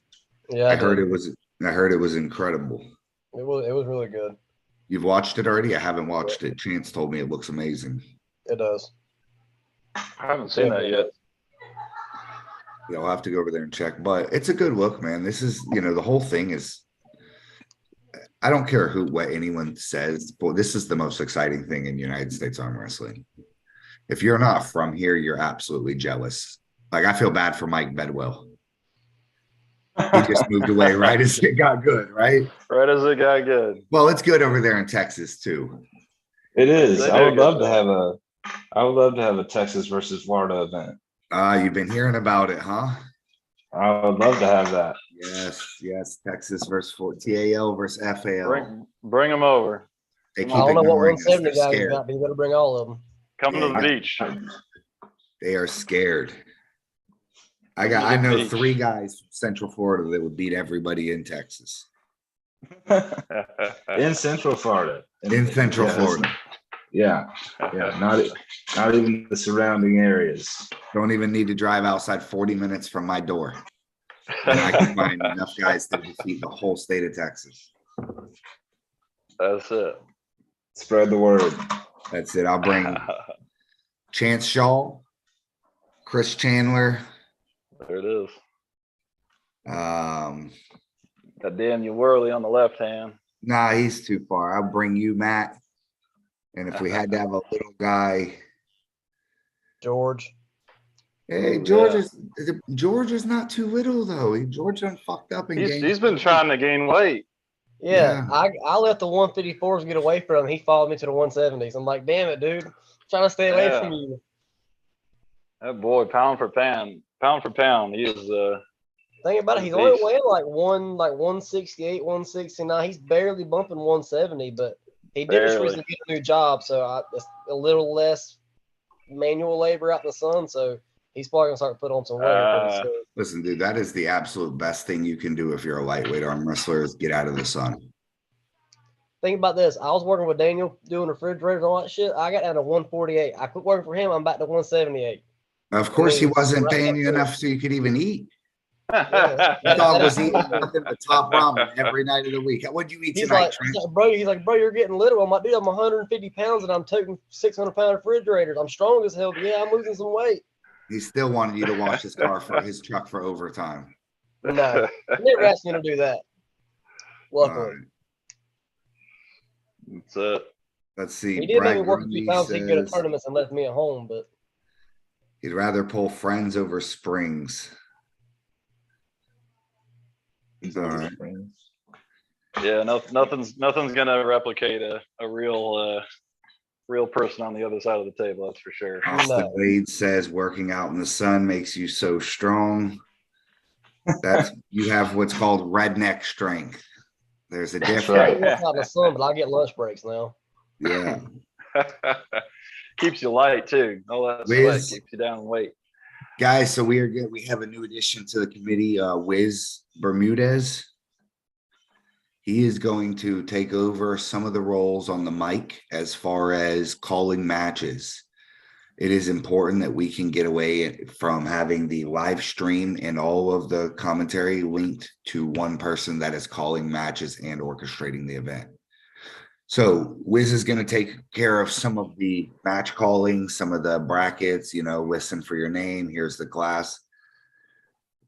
Yeah, I heard it was incredible. It was really good. You've watched it already? I haven't watched it. Chance told me it looks amazing. It does. I haven't seen that yet. Yeah, I'll have to go over there and check. But it's a good look, man. This is, you know, the whole thing is, I don't care what anyone says, but this is the most exciting thing in United States arm wrestling. If you're not from here, you're absolutely jealous. Like, I feel bad for Mike Bedwell. He just moved away right as it got good, right? Right as it got good. Well, it's good over there in Texas too. It is. I would love to have a Texas versus Florida event. You've been hearing about it, huh? I would love to have that. Yes. Texas versus TAL versus FAL. Bring them over. They keep I don't know what ignoring us. 170 They're guys scared. got, but you better bring all of them. Come to the beach. They are scared. I know 3 guys from Central Florida that would beat everybody in Texas. In Central Florida. In Central Florida. Yeah. Not even the surrounding areas. Don't even need to drive outside 40 minutes from my door. And I can find enough guys to defeat the whole state of Texas. That's it. Spread the word. That's it. I'll bring Chance Shaw, Chris Chandler. There it is. Um, That Daniel Worley on the left hand. Nah, he's too far. I'll bring you, Matt. And if we had to have a little guy, George. hey, Ooh, George is not too little though. George done fucked up and he's been trying to gain weight. Yeah. I let the 154s get away from him. He followed me to the 170s. I'm like, damn it, dude. I'm trying to stay away from you. That boy, pound for pound, he is. Think about it. He's only weighing like 168, 169. He's barely bumping 170, but he did just recently get a new job, so it's a little less manual labor out in the sun. So he's probably gonna start putting on some weight. Listen, dude, that is the absolute best thing you can do if you're a lightweight arm wrestler is get out of the sun. Think about this. I was working with Daniel doing refrigerators and all that shit. I got down to 148. I quit working for him. I'm back to 178. Of course, he wasn't paying you enough so you could even eat. The dog was eating nothing but top ramen every night of the week. What'd you eat tonight, Trent? He's like, bro, you're getting little. I'm like, dude, I'm 150 pounds and I'm toting 600-pound refrigerators. I'm strong as hell, but yeah, I'm losing some weight. He still wanted you to wash his his truck for overtime. No, I never asked me to do that. Luckily. That's it. Let's see. He did make me work a few times to get a tournament and left me at home, but he'd rather pull friends over springs. All right. Yeah, nothing's gonna replicate a real person on the other side of the table. That's for sure. Austin Wade says working out in the sun makes you so strong. You have what's called redneck strength. There's a difference. I work out in the sun, but I get lunch breaks now. Yeah. Keeps you light too. All that sweat keeps you down in weight. Guys, so we are good. We have a new addition to the committee, Wiz Bermudez. He is going to take over some of the roles on the mic as far as calling matches. It is important that we can get away from having the live stream and all of the commentary linked to one person that is calling matches and orchestrating the event. So Wiz is going to take care of some of the match calling, some of the brackets, listen for your name. Here's the class.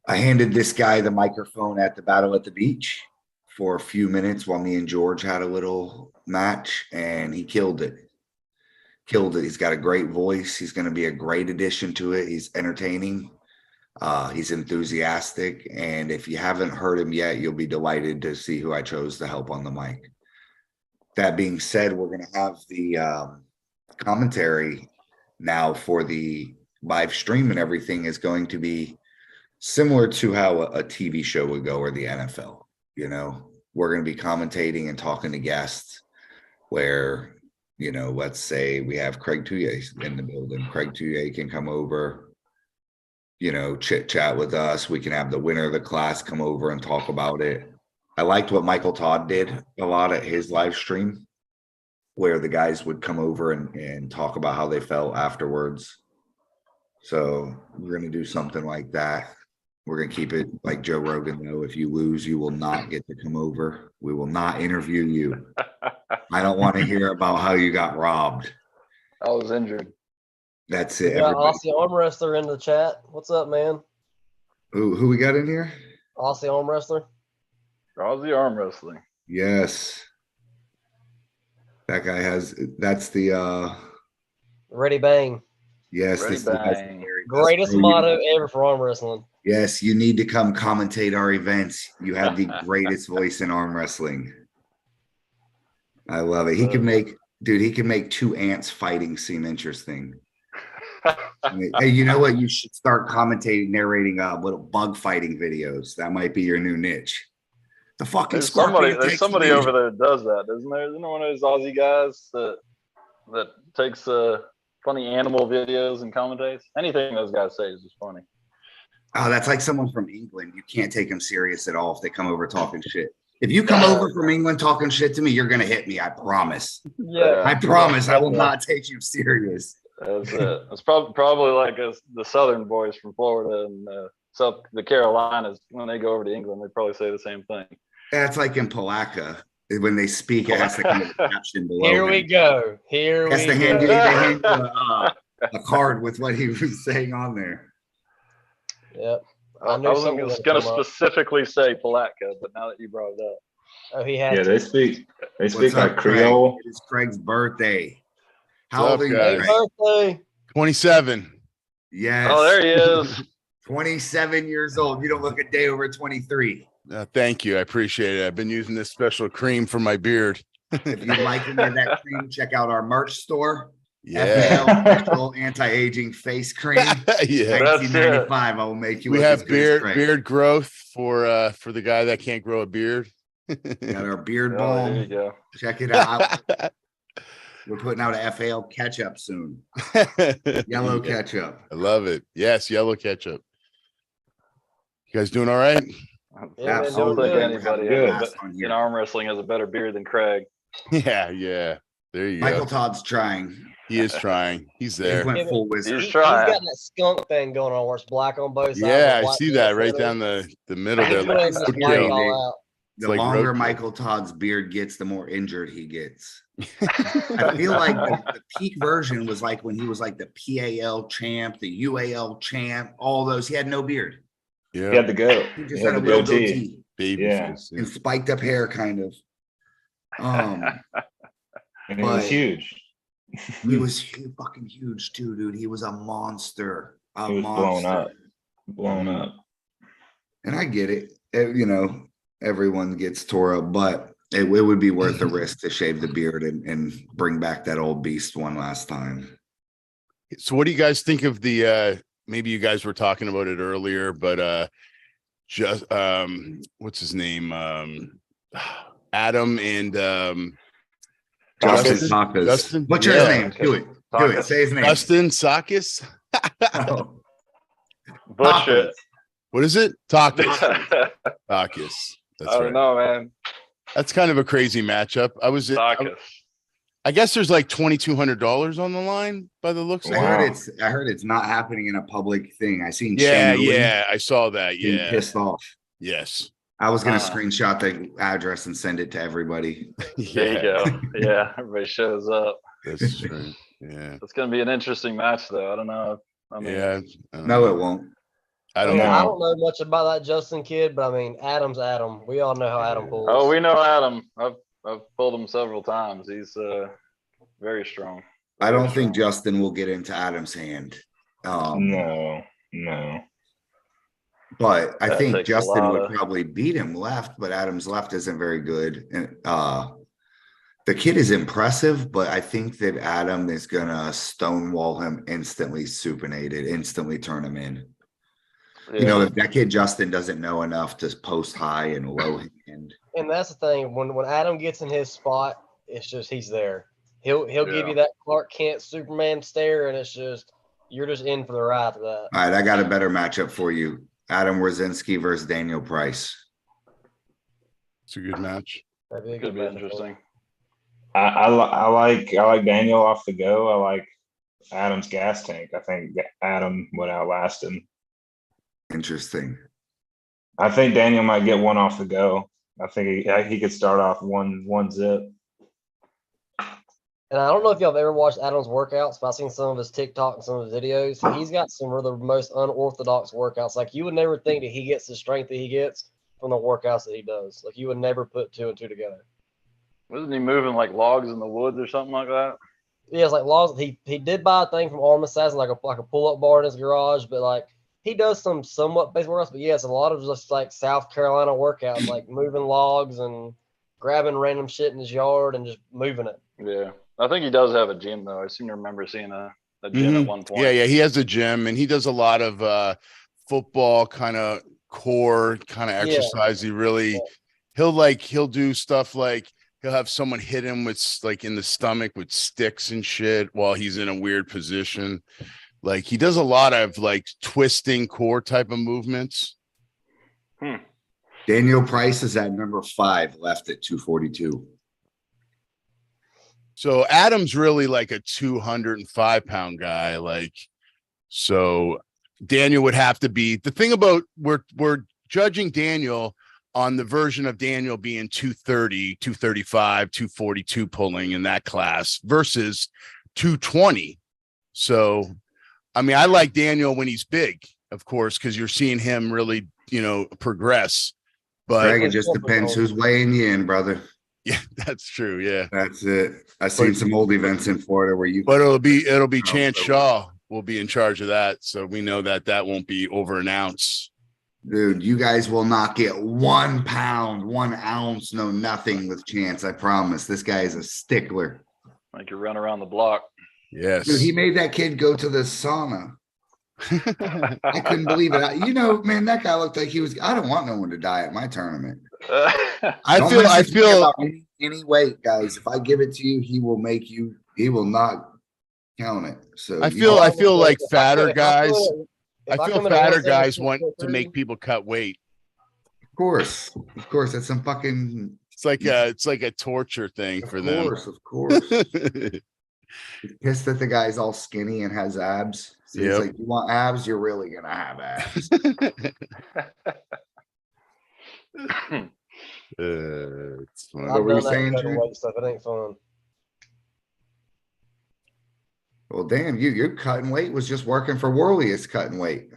I handed this guy the microphone at the Battle at the Beach for a few minutes while me and George had a little match, and he killed it. He's got a great voice. He's going to be a great addition to it. He's entertaining. He's enthusiastic, and if you haven't heard him yet, you'll be delighted to see who I chose to help on the mic. That being said, we're going to have the commentary now for the live stream, and everything is going to be similar to how a TV show would go, or the NFL. You know, we're going to be commentating and talking to guests where, you know, let's say we have Craig Touye in the building. Craig Touye can come over, you know, chit chat with us. We can have the winner of the class come over and talk about it. I liked what Michael Todd did a lot at his live stream, where the guys would come over and talk about how they felt afterwards. So we're going to do something like that. We're going to keep it like Joe Rogan, though. If you lose, you will not get to come over. We will not interview you. I don't want to hear about how you got robbed. I was injured. That's it. We got Aussie Arm Wrestler in the chat. What's up, man? Who we got in here? Aussie Arm Wrestler. Aussie Arm Wrestling. Yes. That guy has, that's the Ready Bang. yes, Ready this is the Bang. Greatest motto ever for arm wrestling. Yes, you need to come commentate our events. You have the greatest voice in arm wrestling. I love it. He can make, dude, he can make two ants fighting seem interesting. Hey, you know what? You should start commentating, narrating little bug fighting videos. That might be your new niche. The fucking There's somebody me. over there that does that, isn't there? Isn't there one of those Aussie guys that takes funny animal videos and commentates? Anything those guys say is just funny. Oh, that's like someone from England. You can't take them serious at all if they come over talking shit. If you come over from England talking shit to me, you're gonna hit me. I promise. Yeah, I promise. I will not take you serious. That's it. It's probably like the Southern boys from Florida and the Carolinas. When they go over to England, they probably say the same thing. That's like in Palaka. When they speak, it has to come with a caption below. Here we go. Here we They hand go. you a card with what he was saying on there. Yep. I wasn't going to specifically say Palatka, but now that you brought it up. Oh, he had Yeah, to. they speak What's like up, Creole. Craig? It's Craig's birthday. How What's old up, are you, guys? Craig? Birthday. 27. Yes. Oh, there he is. 27 years old. You don't look a day over 23. Thank you. I appreciate it. I've been using this special cream for my beard. If you'd like any of that cream, check out our merch store. Yeah. FAL Natural Anti-Aging Face Cream. Yeah. That's it. $19.95. I will make you. We look as have good as Craig. beard growth for the guy that can't grow a beard. Got our beard Oh, there you balm. go. Check it out. We're putting out a FAL ketchup soon. Yellow Yeah, ketchup. I love it. Yes, yellow ketchup. You guys doing all right? Yeah, I man, don't doing think good. anybody in arm wrestling has a better beard than Craig. Yeah, yeah. There you Michael go. Todd's trying. He is trying. He's He there. went full wizard. He's He's trying. got that skunk thing going on where it's black on both sides. Yeah, I white see in that the right center. down the middle He's there. going Like that Okay, white roadkill. all out. The like longer roadkill. Michael Todd's beard gets, the more injured he gets. I feel like the peak version was like when he was like the PAL champ, the UAL champ, all those. He had no beard. Yeah, He had the goat. He He just had had a the real goatee. goatee baby Yeah. face. and spiked up hair, kind of. And he was But- huge. He was fucking huge too, dude. He was a monster. A He was monster. blown up. And I get it. You know, everyone gets tore up, but it would be worth the risk to shave the beard and bring back that old beast one last time. So what do you guys think of the maybe you guys were talking about it earlier, but just what's his name? Adam and Justin Tacos. Justin? What's your Yeah. name? Do it. Do it. Say his name. Justin Sakis? Oh, Butcher it. What is it? Takis. I Takis. That's don't right. know, man. That's kind of a crazy matchup. Takis. I guess there's like $2,200 on the line by the looks of I it. heard it's not happening in a public thing. I seen Yeah, Shane Lee yeah, I saw that. being Yeah. pissed off. Yes. I was gonna Uh. screenshot the address and send it to everybody. There you go. Yeah, everybody shows up. That's true. Yeah. It's going to be an interesting match, though. I don't know. I mean, Yeah. I don't No, know. it won't. I don't No. know. I don't know much about that Justin kid, but I mean, Adam's Adam. We all know how Adam pulls. Oh, we know Adam. I've pulled him several times. He's very strong. I don't think Justin will get into Adam's hand. No. But I That think takes a Justin lot would of- probably beat him left, but Adam's left isn't very good. And the kid is impressive, but I think that Adam is gonna stonewall him instantly, supinated, instantly turn him in. You know, Yeah. if that kid Justin doesn't know enough to post high and low hand. And that's the thing. When Adam gets in his spot, it's just he's there. He'll give you that Clark Kent Superman stare, and it's just you're just in for the ride for that. All right, I got a better matchup for you. Adam Rosinski versus Daniel Price. It's a good match. That'd be a Could good be matchup. interesting. I like Daniel off the go. I like Adam's gas tank. I think Adam would outlast him. Interesting. I think Daniel might get one off the go. I think he could start off one zip. And I don't know if y'all have ever watched Adam's workouts, but I've seen some of his TikTok and some of his videos. He's got some of the most unorthodox workouts. Like you would never think that he gets the strength that he gets from the workouts that he does. Like you would never put two and two together. Wasn't he moving like logs in the woods or something like that? Yeah, it's like laws. He did buy a thing from Arm Assassin, like a pull up bar in his garage, but like he does some somewhat basic workouts. But yes, a lot of just like South Carolina workouts, like moving logs and grabbing random shit in his yard and just moving it. Yeah. I think he does have a gym though. I seem to remember seeing a gym at one point. Yeah, he has a gym and he does a lot of football kind of core kind of exercise. He really he'll do stuff like he'll have someone hit him with like in the stomach with sticks and shit while he's in a weird position. Like he does a lot of like twisting core type of movements. Daniel Price is at number 5, left at 242. So Adam's really like a 205-pound guy. Like, so Daniel would have to be the thing about we're judging Daniel on the version of Daniel being 230, 235, 242 pulling in that class versus 220. So, I mean, I like Daniel when he's big, of course, because you're seeing him really, progress. But Greg, it just depends who's weighing you in, brother. Yeah, that's true. Yeah, that's it. I've seen some old events in Florida where you. But it'll be Chance Shaw will be in charge of that, so we know that won't be over an ounce. Dude, you guys will not get 1 pound, 1 ounce, no nothing with Chance. I promise. This guy is a stickler. Like you run around the block. Yes. Dude, he made that kid go to the sauna. I couldn't believe it. Man, that guy looked like he was. I don't want no one to die at my tournament. I feel about any weight, guys. If I give it to you, he will make you. He will not count it. So I feel like fatter guys. I feel fatter guys want to make people cut weight. Of course, that's some fucking. It's like a torture thing for them. Of course. Pissed that the guy's all skinny and has abs. So he's like, you want abs? You're really gonna have abs. It's fun. What were you saying, stuff. It ain't fun. Well, damn, your cutting weight was just working for Worley. Is cutting weight.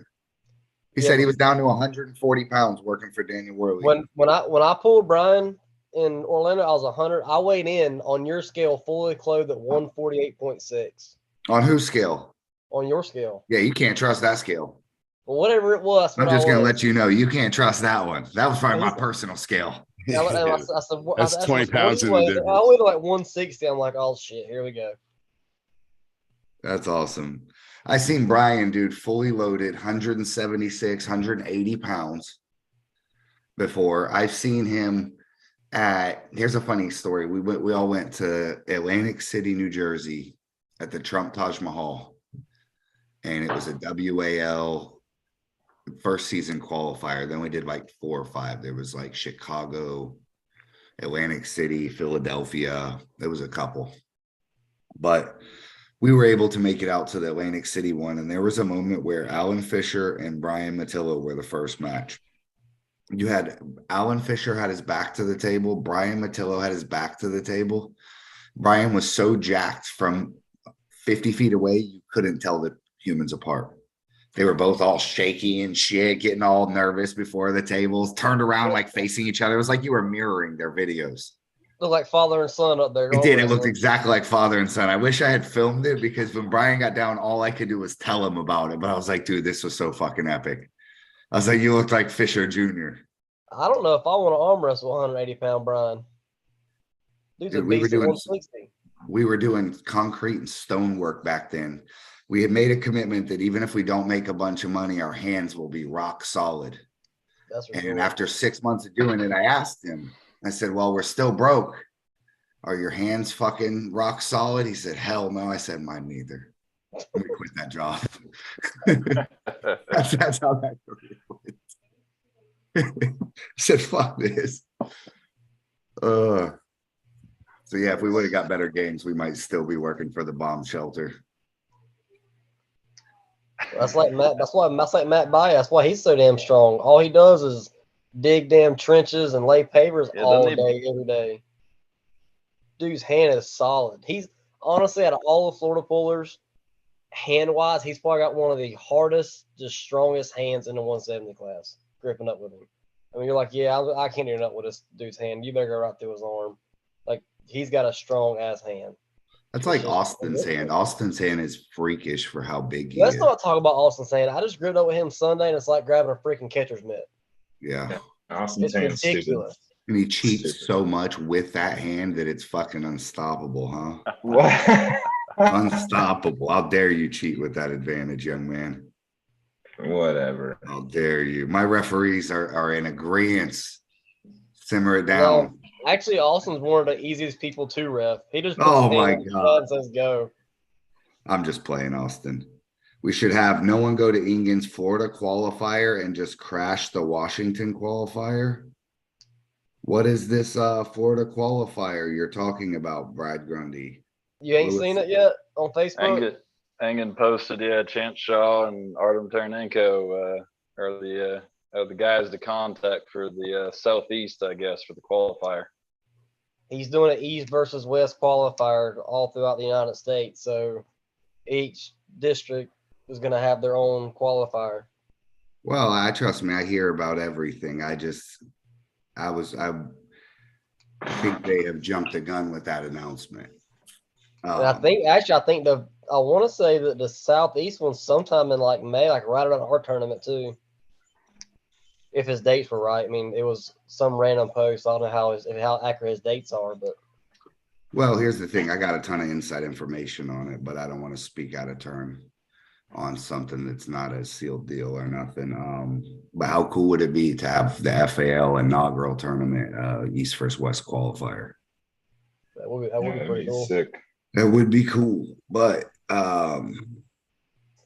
He said he was down to 140 pounds working for Daniel Worley. When I pulled Brian in Orlando, I was 100. I weighed in on your scale fully clothed at 148.6. On whose scale? On your scale. Yeah, you can't trust that scale. Well, whatever it was. I'm just going to let you know, you can't trust that one. That was probably my personal scale. That's 20 pounds in the difference. I weighed like 160. I'm like, oh, shit, here we go. That's awesome. I seen Brian, dude, fully loaded, 176, 180 pounds before. I've seen him here's a funny story. We all went to Atlantic City, New Jersey at the Trump Taj Mahal. And it was a WAL first season qualifier. Then we did like 4 or 5. There was like Chicago, Atlantic City, Philadelphia. There was a couple. But we were able to make it out to the Atlantic City one. And there was a moment where Alan Fisher and Brian Matillo were the first match. You had Alan Fisher had his back to the table. Brian Matillo had his back to the table. Brian was so jacked from 50 feet away, you couldn't tell the humans apart. They were both all shaky and shit, getting all nervous before the tables, turned around like facing each other. It was like you were mirroring their videos. Looked like father and son up there. It did. It looked exactly like father and son. I wish I had filmed it because when Brian got down, all I could do was tell him about it. But I was like, dude, this was so fucking epic. I was like, you look like Fisher Jr. I don't know if I want to arm wrestle 180-pound Brian. Dude's a Dude, we were beast at doing 160. we were doing concrete and stone work back then. We had made a commitment that even if we don't make a bunch of money, our hands will be rock solid. That's for And sure. after 6 months of doing it, I asked him, I said, well, we're still broke. Are your hands fucking rock solid? He said, hell no. I said, mine neither. Let me quit that job. that's how that career went. I said, fuck this. So yeah, if we would have got better games, we might still be working for the bomb shelter. That's like Matt. That's like Matt Baez. That's why he's so damn strong. All he does is dig damn trenches and lay pavers all day, every day. Dude's hand is solid. He's honestly, out of all the Florida pullers, hand wise, he's probably got one of the hardest, just strongest hands in the 170 class. Gripping up with him. I mean, you're like, yeah, I can't even up with this dude's hand. You better go right through his arm. Like, he's got a strong ass hand. That's like Austin's hand. Austin's hand is freakish for how big he is. Let's not talk about Austin's hand. I just gripped up with him Sunday, and it's like grabbing a freaking catcher's mitt. Yeah. Austin's It's ridiculous. stupid. And he cheats so much with that hand that it's fucking unstoppable, huh? What? Unstoppable. How dare you cheat with that advantage, young man? Whatever. How dare you? My referees are in agreement. Simmer it down. Actually, Austin's one of the easiest people to ref. He just puts Oh his my hand on God. and says go. I'm just playing Austin. We should have no one go to Engen's Florida qualifier and just crash the Washington qualifier. What is this Florida qualifier you're talking about, Brad Grundy? You ain't seen it yet on Facebook? Engen posted, Chance Shaw and Artem Ternenko are the guys to contact for the Southeast, I guess, for the qualifier. He's doing an East versus West qualifier all throughout the United States. So each district is going to have their own qualifier. Well, I trust me. I hear about everything. I think they have jumped the gun with that announcement. And I want to say that the Southeast one's sometime in like May, like right around our tournament too. If his dates were right. I mean, it was some random post. I don't know how accurate his dates are, but. Well, here's the thing. I got a ton of inside information on it, but I don't want to speak out of turn on something that's not a sealed deal or nothing. But how cool would it be to have the FAL inaugural tournament, East versus West qualifier? That would be pretty cool. Sick. That would be cool, but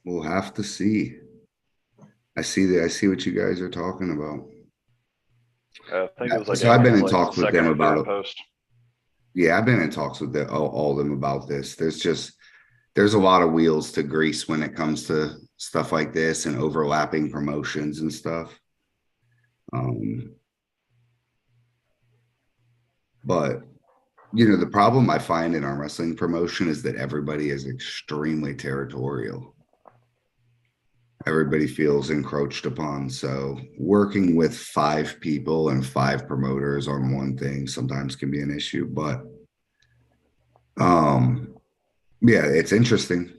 we'll have to see. I see what you guys are talking about. I think it was like so I've been in talks with them about it. Post. Yeah, I've been in talks with all of them about this. There's a lot of wheels to grease when it comes to stuff like this and overlapping promotions and stuff. But the problem I find in arm wrestling promotion is that everybody is extremely territorial. Everybody feels encroached upon. So working with 5 people and 5 promoters on one thing sometimes can be an issue, but yeah, it's interesting.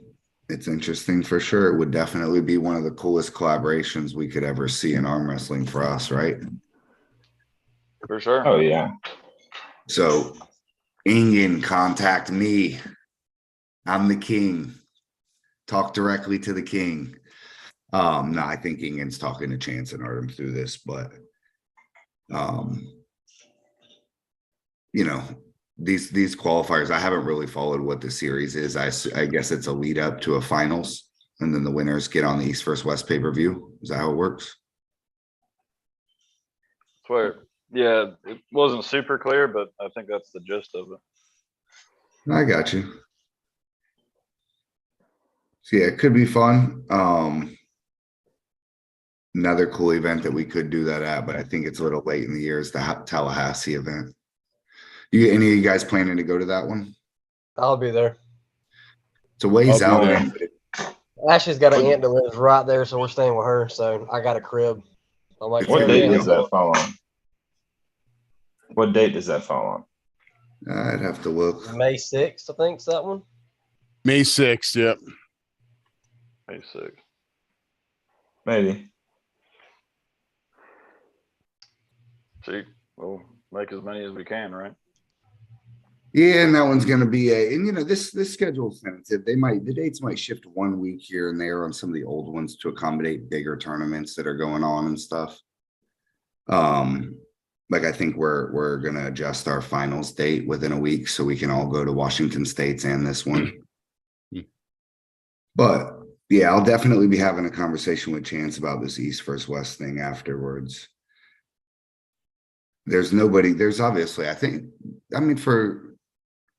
It's interesting for sure. It would definitely be one of the coolest collaborations we could ever see in arm wrestling for us, right? For sure. Oh yeah. So Ingen, contact me. I'm the king. Talk directly to the king. No, I think Ingen's talking to Chance and Artem through this, but these qualifiers, I haven't really followed what the series is. I guess it's a lead up to a finals, and then the winners get on the East versus West pay-per-view. Is that how it works? Yeah, it wasn't super clear, but I think that's the gist of it. I got you. So yeah, it could be fun. Another cool event that we could do that at, but I think it's a little late in the year is the Tallahassee event. Any of you guys planning to go to that one? I'll be there. It's a ways out. Ashley's got an aunt that lives right there, so we're staying with her. So I got a crib. I'm like, what date does that fall on? What date does that fall on? I'd have to look. May 6th, I think, is that one. May 6th, yep. May 6th. Maybe. See, we'll make as many as we can, right? Yeah, and that one's going to be and you know, this schedule's tentative. The dates might shift 1 week here and there on some of the old ones to accommodate bigger tournaments that are going on and stuff. Like I think we're going to adjust our finals date within a week so we can all go to Washington State's and this one. But yeah, I'll definitely be having a conversation with Chance about this East versus West thing afterwards. There's obviously, I mean, for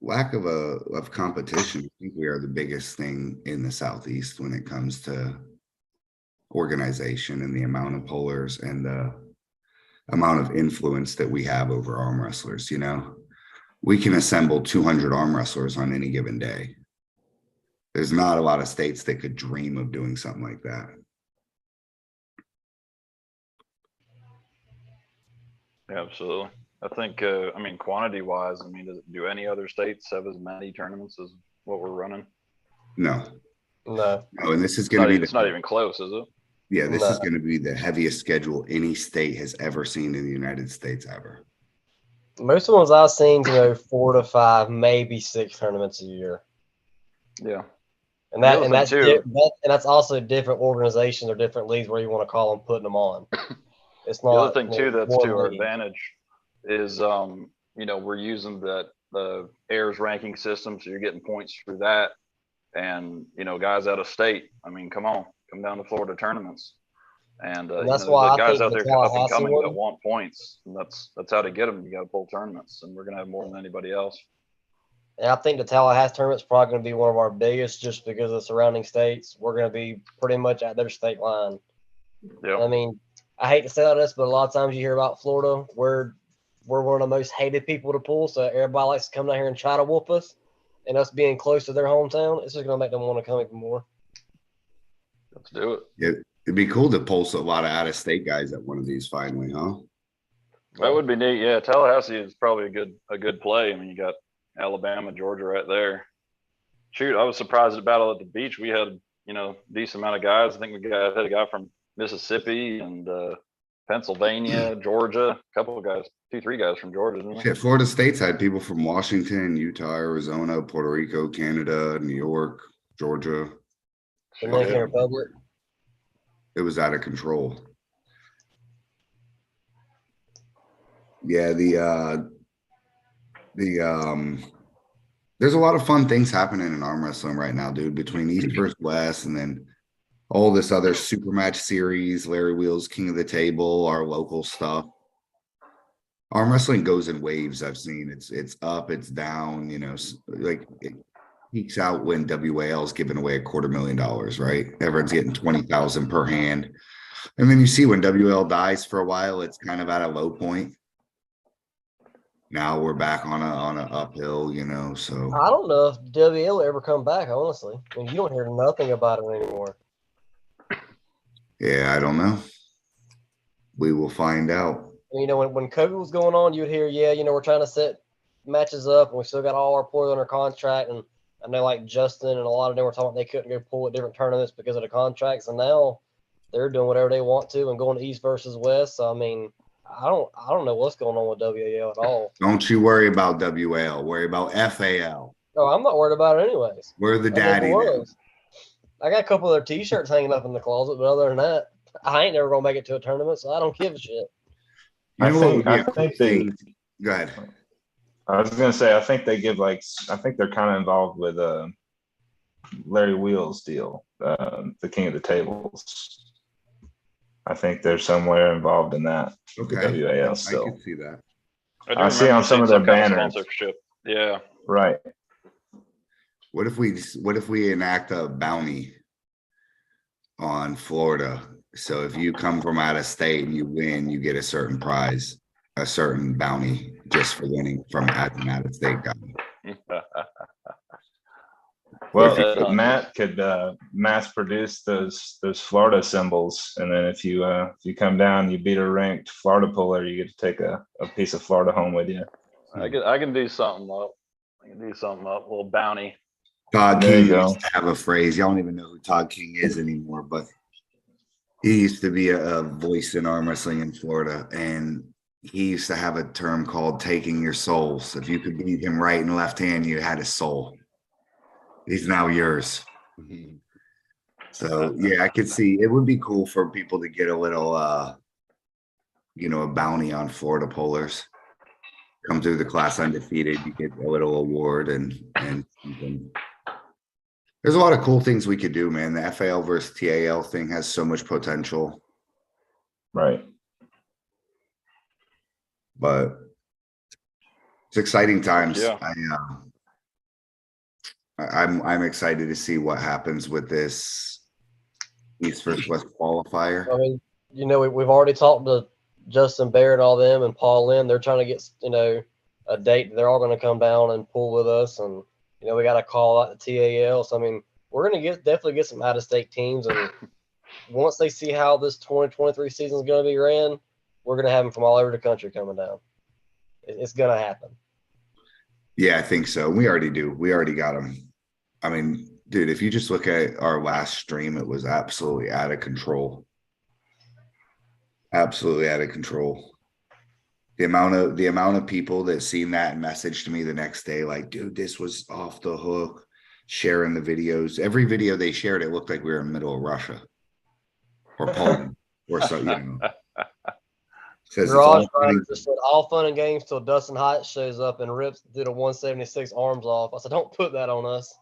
lack of competition, I think we are the biggest thing in the Southeast when it comes to organization and the amount of pullers and the amount of influence that we have over arm wrestlers. You know, we can assemble 200 arm wrestlers on any given day. There's not a lot of states that could dream of doing something like that. Yeah, absolutely. I think, I mean, quantity wise, I mean, do any other states have as many tournaments as what we're running? No. No. And this is going to be, it's not even close, is it? Yeah, this is going to be the heaviest schedule any state has ever seen in the United States ever. Most of the ones I've seen, 4 to 5, maybe 6 tournaments a year. Yeah. And that's also different organizations or different leagues where you want to call them, putting them on. It's not. The other thing too that's to our advantage is we're using the AIRS ranking system, so you're getting points through that. And guys out of state, I mean, come down to Florida tournaments. And that's why guys out there up and coming that want points, and that's how to get them. You got to pull tournaments, and we're gonna have more than anybody else. And I think the Tallahassee tournament's probably going to be one of our biggest just because of the surrounding states. We're going to be pretty much at their state line. Yeah. I mean, I hate to say this, but a lot of times you hear about Florida, we're one of the most hated people to pull. So everybody likes to come down here and try to whoop us. And us being close to their hometown, it's just going to make them want to come even more. Let's do it. Yeah, it'd be cool to pulse a lot of out-of-state guys at one of these finally, huh? That would be neat. Yeah, Tallahassee is probably a good play. I mean, you got Alabama, Georgia right there. Shoot, I was surprised at Battle at the Beach. We had, decent amount of guys. I think we had a guy from Mississippi and Pennsylvania, Georgia, a couple of guys, 2-3 guys from Georgia. Yeah, Florida State's had people from Washington, Utah, Arizona, Puerto Rico, Canada, New York, Georgia. Dominican Republic. It was out of control. Yeah, there's a lot of fun things happening in arm wrestling right now, dude, between East versus West and then all this other super match series, Larry Wheels, King of the Table, our local stuff. Arm wrestling goes in waves. I've seen it's up, it's down, like it peaks out when WAL is giving away $250,000, right? Everyone's getting 20,000 per hand. And then you see when WL dies for a while, it's kind of at a low point. Now we're back on a uphill, so I don't know if WL will ever come back, honestly. I mean, you don't hear nothing about it anymore. Yeah, I don't know. We will find out. When COVID was going on, you'd hear, we're trying to set matches up and we still got all our players under contract. And I know like Justin and a lot of them were talking about they couldn't go pull at different tournaments because of the contracts. And now they're doing whatever they want to and going to East versus West. So, I mean, I don't know what's going on with WAL at all. Don't you worry about WAL. Worry about FAL. No, I'm not worried about it anyways. We're the daddy. I got a couple of their T-shirts hanging up in the closet, but other than that, I ain't never gonna make it to a tournament, so I don't give a shit. I think they. Go ahead. I was gonna say I think they give I think they're kind of involved with Larry Wheels' deal, the King of the Tables. I think they're somewhere involved in that. Okay. WAL still. I can see that. I see on some of their banners. Sponsorship. Yeah. Right. What if we enact a bounty on Florida? So if you come from out of state and you win, you get a certain prize, a certain bounty just for winning from an out of state guy. Well, Matt could mass produce those Florida symbols, and then if you come down, you beat a ranked Florida puller, you get to take a piece of Florida home with you. I can do something up. A little bounty. Todd King used to have a phrase. Y'all don't even know who Todd King is anymore, but he used to be a voice in arm wrestling in Florida, and he used to have a term called taking your soul. So if you could beat him right and left hand, you had his soul. He's now yours. So yeah, I could see it would be cool for people to get a little a bounty on Florida Polars. Come through the class undefeated, you get a little award and there's a lot of cool things we could do, man. The FAL versus TAL thing has so much potential. Right. But it's exciting times. Yeah. I'm excited to see what happens with this East versus West qualifier. I mean, we've already talked to Justin Barrett, all them, and Paul Lynn. They're trying to get a date. They're all going to come down and pull with us, and we got to call out the TAL. So I mean, we're going to definitely get some out of state teams, and once they see how this 2023 season is going to be ran, we're going to have them from all over the country coming down. It's going to happen. Yeah, I think so. We already do. We already got them. I mean, dude, if you just look at our last stream, it was absolutely out of control. Absolutely out of control. The amount of people that seen that and messaged me the next day, like, dude, this was off the hook. Sharing the videos. Every video they shared, it looked like we were in the middle of Russia or Poland or something. Garage Rider just said all fun and games till Dustin Hyatt shows up and rips through the 176 arms off. I said, don't put that on us.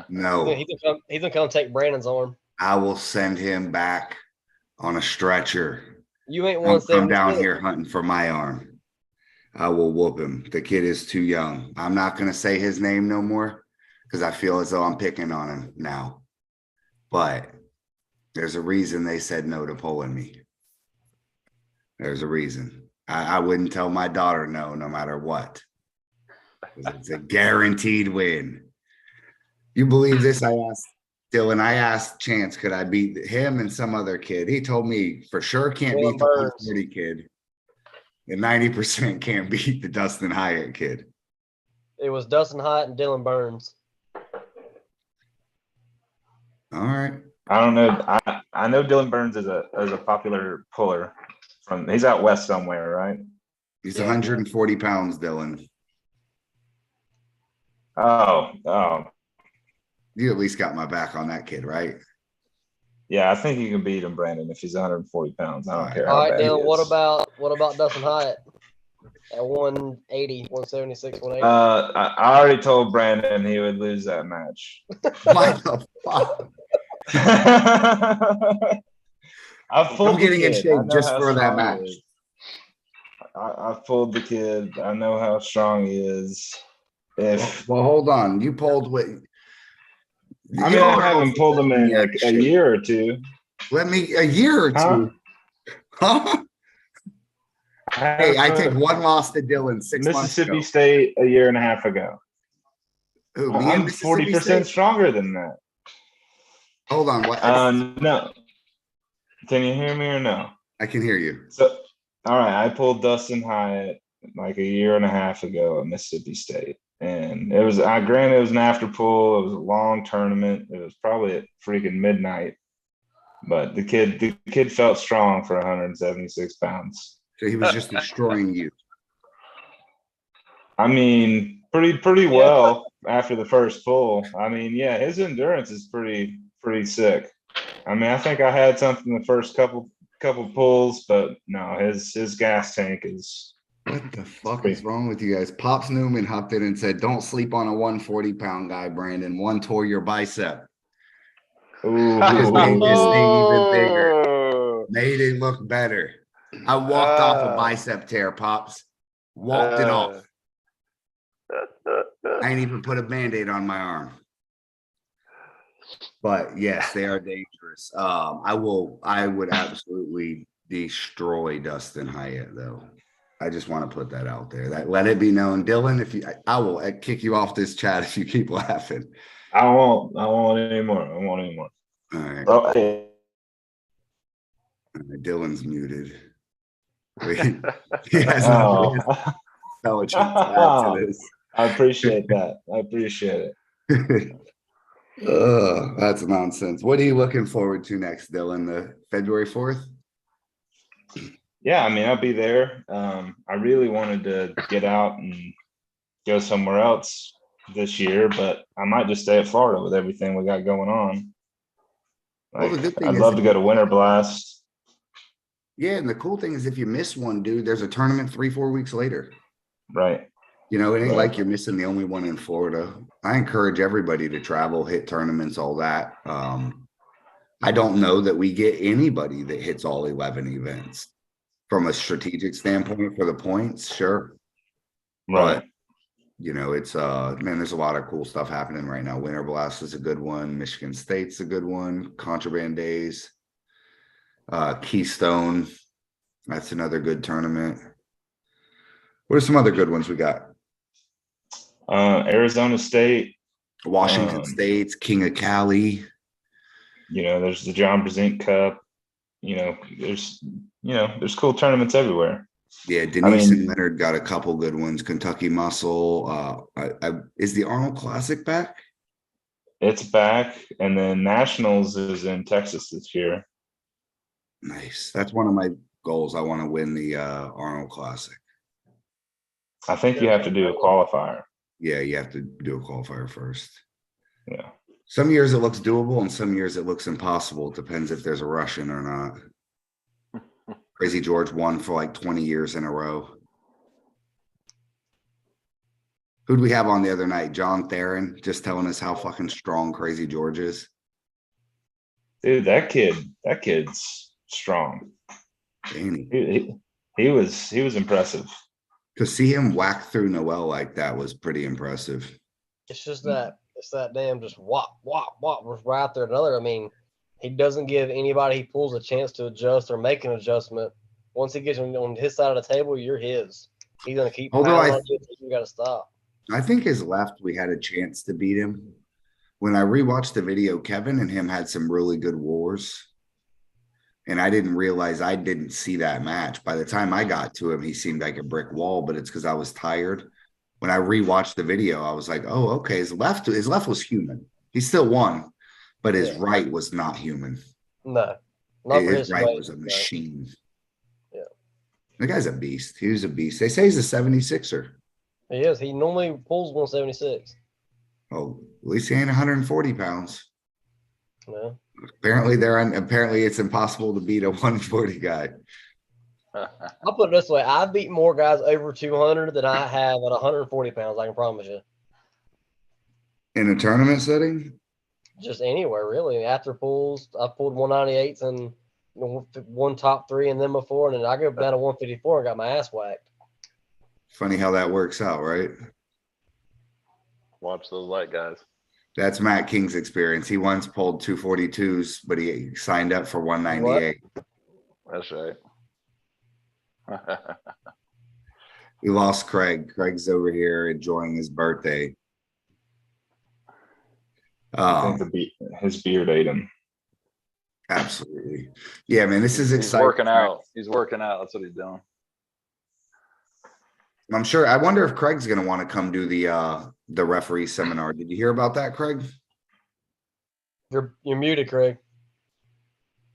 No. He's gonna come take Brandon's arm. I will send him back on a stretcher. You ain't 176. I'm down here hunting for my arm. I will whoop him. The kid is too young. I'm not going to say his name no more because I feel as though I'm picking on him now. But there's a reason they said no to pulling me. There's a reason. I wouldn't tell my daughter no matter what. It's a guaranteed win. You believe this? I asked Chance, could I beat him and some other kid? He told me for sure can't beat the 140 kid. And 90% can't beat the Dustin Hyatt kid. It was Dustin Hyatt and Dylan Burns. All right. I don't know. I know Dylan Burns is a popular puller. He's out west somewhere, right? He's 140 pounds, Dylan. Oh. You at least got my back on that kid, right? Yeah, I think you can beat him, Brandon, if he's 140 pounds. I don't care. All right, Dylan, what about Dustin Hyatt at 180, 176, 180? I already told Brandon he would lose that match. What the fuck? I'm getting in shape just for that match. I've pulled the kid. I know how strong he is. Well, hold on. You pulled with. I mean, I haven't pulled him in like a year or two. A year or two. Huh? Hey, I take one loss to Dylan 6 months ago. Mississippi State a year and a half ago. Who, I'm 40% stronger than that. Hold on. What? No. Can you hear me or no? I can hear you. So, all right. I pulled Dustin Hyatt like a year and a half ago at Mississippi State. And it was, granted, it was an after pool. It was a long tournament. It was probably at freaking midnight. But the kid felt strong for 176 pounds. So he was just destroying you. I mean, pretty well after the first pull. I mean, yeah, his endurance is pretty sick. I mean, I think I had something the first couple pulls, but no, his gas tank is. What the fuck is wrong with you guys? Pops Newman hopped in and said, "Don't sleep on a 140-pound guy, Brandon. One tore your bicep." Ooh, Just made this thing even bigger. Made it look better. I walked off a bicep tear, Pops. Walked it off. I ain't even put a Band-Aid on my arm. But yes, they are dangerous. I would absolutely destroy Dustin Hyatt, though. I just want to put that out there. Let it be known, Dylan. I will kick you off this chat if you keep laughing. I won't anymore. All right. Oh, hey. Dylan's muted. He has no intelligence to add to this. I appreciate that. I appreciate it. That's nonsense. What are you looking forward to next, Dylan? The February 4th? Yeah, I mean, I'll be there. I really wanted to get out and go somewhere else this year, but I might just stay at Florida with everything we got going on. Well, the good thing I'd is love to go to Winter Blast. Yeah, and the cool thing is if you miss one, dude, there's a tournament 3-4 weeks later. Right. You know, it ain't Right. like you're missing the only one in Florida. I encourage everybody to travel, hit tournaments, all that. I don't know that we get anybody that hits all 11 events from a strategic standpoint for the points, sure. Right. But you know, it's man, there's a lot of cool stuff happening right now. Winter Blast is a good one, Michigan State's a good one, Contraband Days, Keystone, that's another good tournament. What are some other good ones we got? Arizona State, Washington State's King of Cali. You know, there's the John Brezink Cup. You know, there's cool tournaments everywhere. Yeah, Denise and Leonard got a couple good ones. Kentucky Muscle. Is the Arnold Classic back? It's back, and then Nationals is in Texas this year. Nice. That's one of my goals. I want to win the Arnold Classic. I think you have to do a qualifier. Yeah, you have to do a qualifier first. Yeah. Some years it looks doable, and some years it looks impossible. It depends if there's a Russian or not. Crazy George won for like 20 years in a row. Who'd we have on the other night? John Theron, just telling us how fucking strong Crazy George is. Dude, that kid's strong. Danny. He was impressive. To see him whack through Noel like that was pretty impressive. It's just that damn just whop right there. Another. I mean, he doesn't give anybody he pulls a chance to adjust or make an adjustment. Once he gets on his side of the table, you're his. He's gonna keep. Although you got to stop. I think his left, we had a chance to beat him. When I rewatched the video, Kevin and him had some really good wars. And I didn't realize I didn't see that match. By the time I got to him, he seemed like a brick wall, but it's because I was tired. When I rewatched the video, I was like, oh, okay. His left was human. He still won, but his right was not human. No. Not his right was a machine. Yeah. The guy's a beast. He was a beast. They say he's a 76er. He is. He normally pulls 176. Oh, at least he ain't 140 pounds. No. Apparently it's impossible to beat a 140 guy. I'll put it this way. I've beat more guys over 200 than I have at 140 pounds, I can promise you. In a tournament setting? Just anywhere, really. After pulls, I've pulled 198s and one top three and then before, and then I go down to 154 and got my ass whacked. Funny how that works out, right? Watch those light guys. That's Matt King's experience. He once pulled 242s, but he signed up for 198. What? That's right. We lost Craig. Craig's over here enjoying his birthday. I think his beard ate him. Absolutely. Yeah, man, this is exciting. He's working out. That's what he's doing. I'm sure. I wonder if Craig's going to want to come do the referee seminar. Did you hear about that, Craig? You're muted, Craig.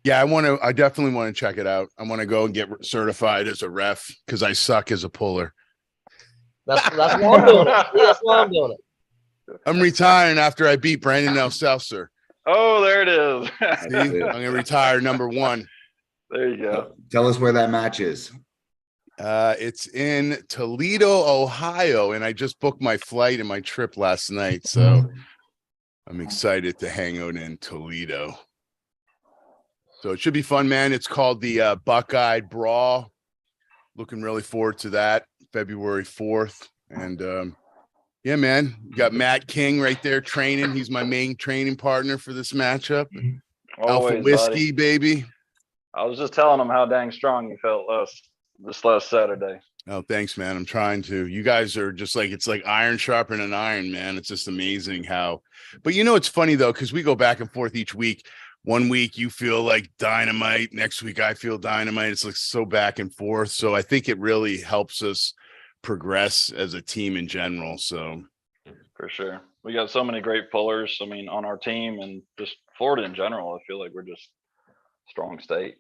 Yeah, I definitely want to check it out. I want to go and get certified as a ref because I suck as a puller. That's why I'm doing it. That's why I'm doing it. I'm retiring after I beat Brandon Elselser. Oh, there it is. See, I'm going to retire number 1. There you go. Tell us where that match is. It's in Toledo, Ohio, and I just booked my flight and my trip last night, so I'm excited to hang out in Toledo. So it should be fun, man. It's called the Buckeye Brawl. Looking really forward to that, February 4th. And yeah, man, you got Matt King right there training. He's my main training partner for this matchup. Always, Alpha Whiskey, buddy. Baby. I was just telling him how dang strong you felt this last Saturday. Oh, thanks, man. I'm trying to. You guys are just like, it's like iron sharpening iron, man. It's just amazing how. But you know, it's funny though, because we go back and forth each week. One week you feel like dynamite. Next week I feel dynamite. It's like so back and forth. So I think it really helps us progress as a team in general. So for sure. We got so many great pullers. I mean, on our team and just Florida in general, I feel like we're just strong state.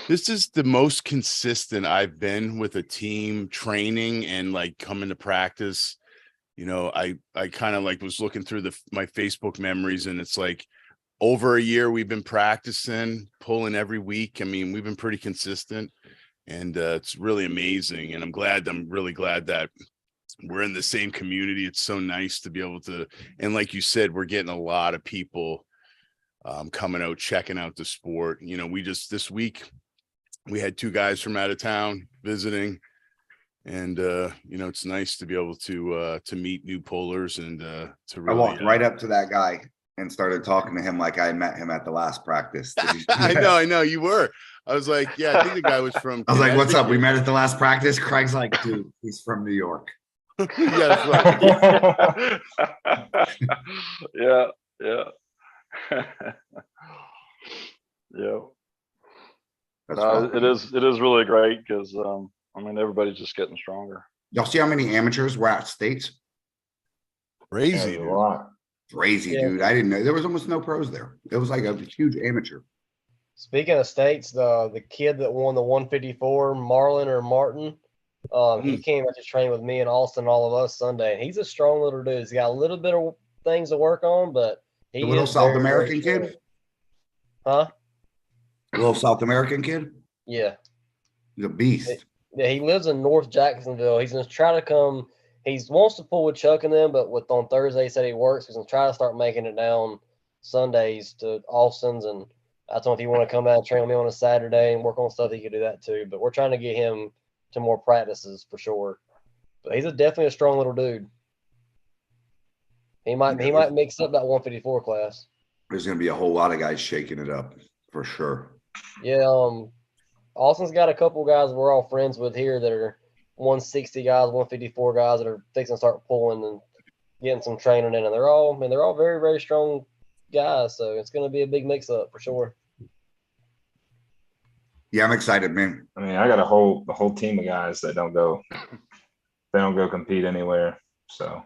This is the most consistent I've been with a team training and like coming to practice. You know, I kind of like was looking through my Facebook memories, and it's like over a year we've been practicing, pulling every week. I mean, we've been pretty consistent, and it's really amazing. And I'm really glad that we're in the same community. It's so nice to be able to, and like you said, we're getting a lot of people coming out, checking out the sport. You know, this week we had 2 guys from out of town visiting, and you know, it's nice to be able to meet new pullers and to really. I walked right up to that guy and started talking to him like I met him at the last practice. I know you were. I was like, yeah, I think the guy was from. I was like, what's up? We met at the last practice. Craig's like, dude, he's from New York. Yeah, that's right. Yeah. Yeah. It is really great because I mean, everybody's just getting stronger. Y'all see how many amateurs were at states? Crazy, A lot. Crazy, dude. I didn't know there was almost no pros there. It was like a huge amateur. Speaking of states, the kid that won the 154, Marlon or Martin, he came out to train with me and Austin, all of us Sunday. And he's a strong little dude. He's got a little bit of things to work on, but he The little is South very, American very kid? Huh? Little South American kid? Yeah. He's a beast. Yeah, he lives in North Jacksonville. He's going to try to come. He wants to pull with Chuck and them, but on Thursday he said he works. He's going to try to start making it down Sundays to Austin's, and I told him if he want to come out and train with me on a Saturday and work on stuff, he could do that too. But we're trying to get him to more practices for sure. But he's definitely a strong little dude. He might mix up that 154 class. There's going to be a whole lot of guys shaking it up for sure. Yeah, Austin's got a couple guys we're all friends with here that are 160 guys, 154 guys that are fixing to start pulling and getting some training in, and they're all very, very strong guys. So it's going to be a big mix-up for sure. Yeah, I'm excited, man. I mean, I got a whole team of guys that don't go compete anywhere. So,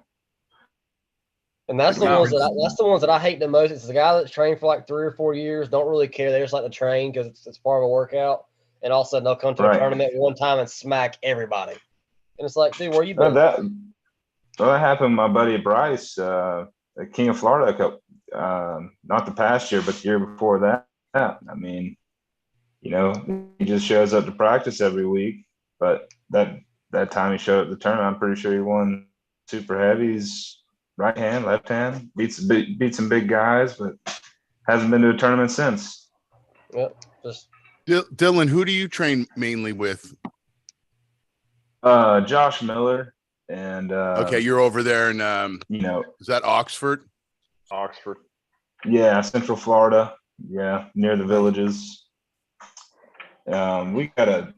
and that's the ones that I hate the most. It's the guy that's trained for like 3 or 4 years, don't really care. They just like to train because it's part of a workout. And all of a sudden they'll come to a tournament one time and smack everybody. And it's like, dude, where you been? That happened with my buddy Bryce, at King of Florida Cup. Not the past year, but the year before that. I mean, you know, he just shows up to practice every week. But that time he showed up at the tournament, I'm pretty sure he won super heavies, right hand, left hand, beat some big guys, but hasn't been to a tournament since. Yep. Dylan, who do you train mainly with? Josh Miller and okay, you're over there in you know, is that Oxford? Oxford. Yeah, Central Florida. Yeah, near the Villages. We got a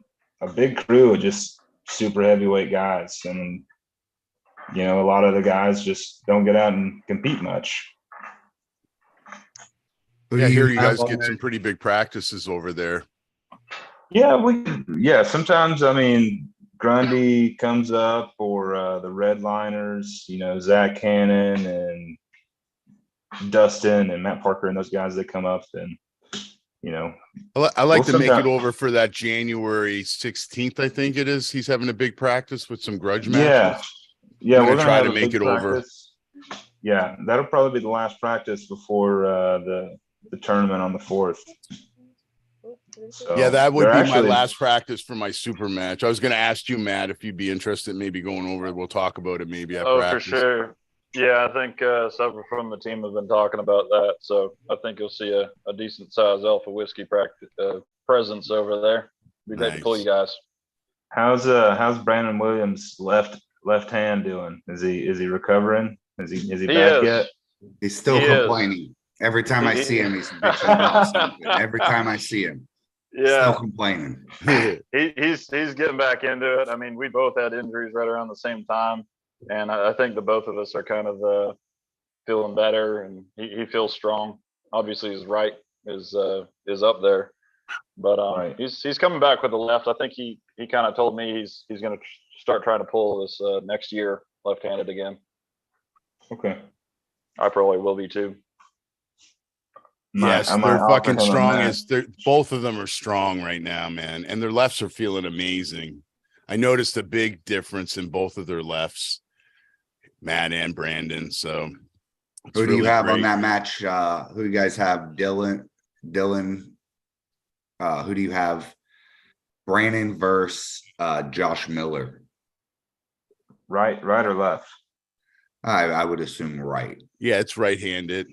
big crew of just super heavyweight guys, and you know, a lot of the guys just don't get out and compete much. Yeah, I hear you guys get some pretty big practices over there. Yeah, sometimes, I mean, Grundy comes up, or the Redliners, you know, Zach Cannon and Dustin and Matt Parker and those guys that come up, and you know, I like to make it over for that January 16th, I think it is. He's having a big practice with some grudge matches. Yeah, we're gonna try to make it over. Yeah, that'll probably be the last practice before the tournament on the 4th. So yeah, that would be my last practice for my super match. I was going to ask you, Matt, if you'd be interested in maybe going over. We'll talk about it maybe at practice. For sure. Yeah, I think several from the team have been talking about that. So I think you'll see a decent size Alpha Whiskey presence over there. Be great to pull you guys. How's Brandon Williams' left hand doing? Is he recovering? Is he back yet? He's still complaining. Every time I see him, he's bitching about something. Every time I see him, still complaining. He's getting back into it. I mean, we both had injuries right around the same time, and I think the both of us are kind of feeling better, and he feels strong. Obviously, his right is up there, but he's coming back with the left. I think he kind of told me he's going to start trying to pull this next year left-handed again. Okay, I probably will be too. Yes, I might they're offer fucking him a strong. match. Both of them are strong right now, man, and their lefts are feeling amazing. I noticed a big difference in both of their lefts, Matt and Brandon. So Who do you really have on great. that match? Who do you guys have? Dylan. Who do you have? Brandon versus Josh Miller. Right or left? I would assume right. Yeah, it's right-handed.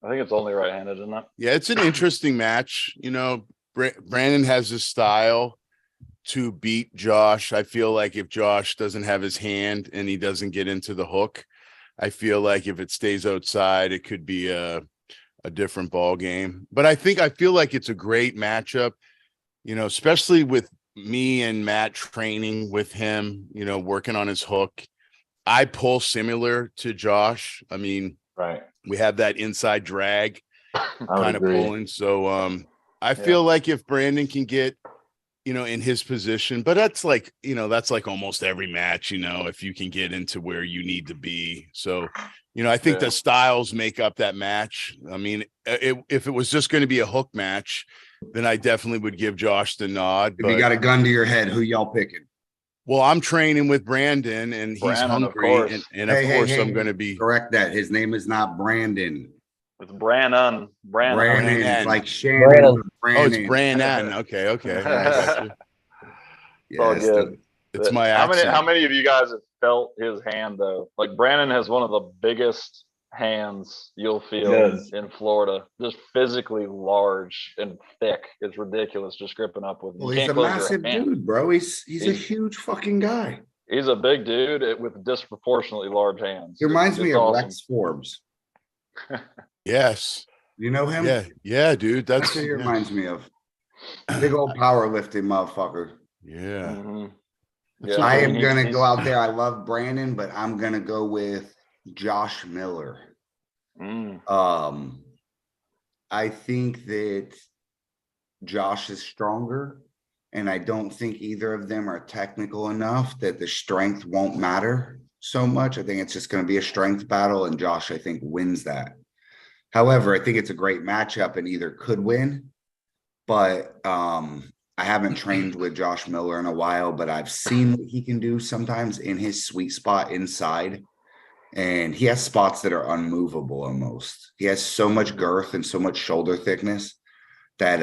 I think it's only right-handed, isn't it? Yeah, it's an interesting match. You know, Brandon has a style to beat Josh. I feel like if Josh doesn't have his hand and he doesn't get into the hook, I feel like if it stays outside, it could be a different ball game. But I feel like it's a great matchup, you know, especially with me and Matt training with him, you know, working on his hook. I pull similar to Josh. I mean, Right. we have that inside drag kind of agree. pulling. So I feel like if Brandon can get, you know, in his position, but that's like, you know, that's like almost every match, you know, if you can get into where you need to be. So, you know, I think the styles make up that match. I mean, if it was just going to be a hook match, then I definitely would give Josh the nod. If you got a gun to your head, who y'all picking? Well, I'm training with Brandon and he's hungry. And of course, I'm going to be. Correct that. His name is not Brandon. It's Brandon. Brandon. Like Shannon. Oh, it's Brandon. Okay. Yes. It's all good. It's my accent. How many of you guys have felt his hand though? Like Brandon has one of the biggest hands you'll feel in Florida. Just physically large and thick. It's ridiculous just gripping up with him. Well, he's a massive dude, bro. He's a huge fucking guy. He's a big dude with disproportionately large hands. He reminds me of Rex Forbes. Yes. You know him? Yeah, dude. That's what he reminds me of. Big old powerlifting motherfucker. Yeah. Mm-hmm. I am gonna go out there. I love Brandon, but I'm gonna go with Josh Miller. I think that Josh is stronger, and I don't think either of them are technical enough that the strength won't matter so much. I think it's just going to be a strength battle, and Josh, I think, wins that. However, I think it's a great matchup and either could win, but I haven't trained with Josh Miller in a while, but I've seen what he can do sometimes in his sweet spot inside. And he has spots that are unmovable almost. He has so much girth and so much shoulder thickness that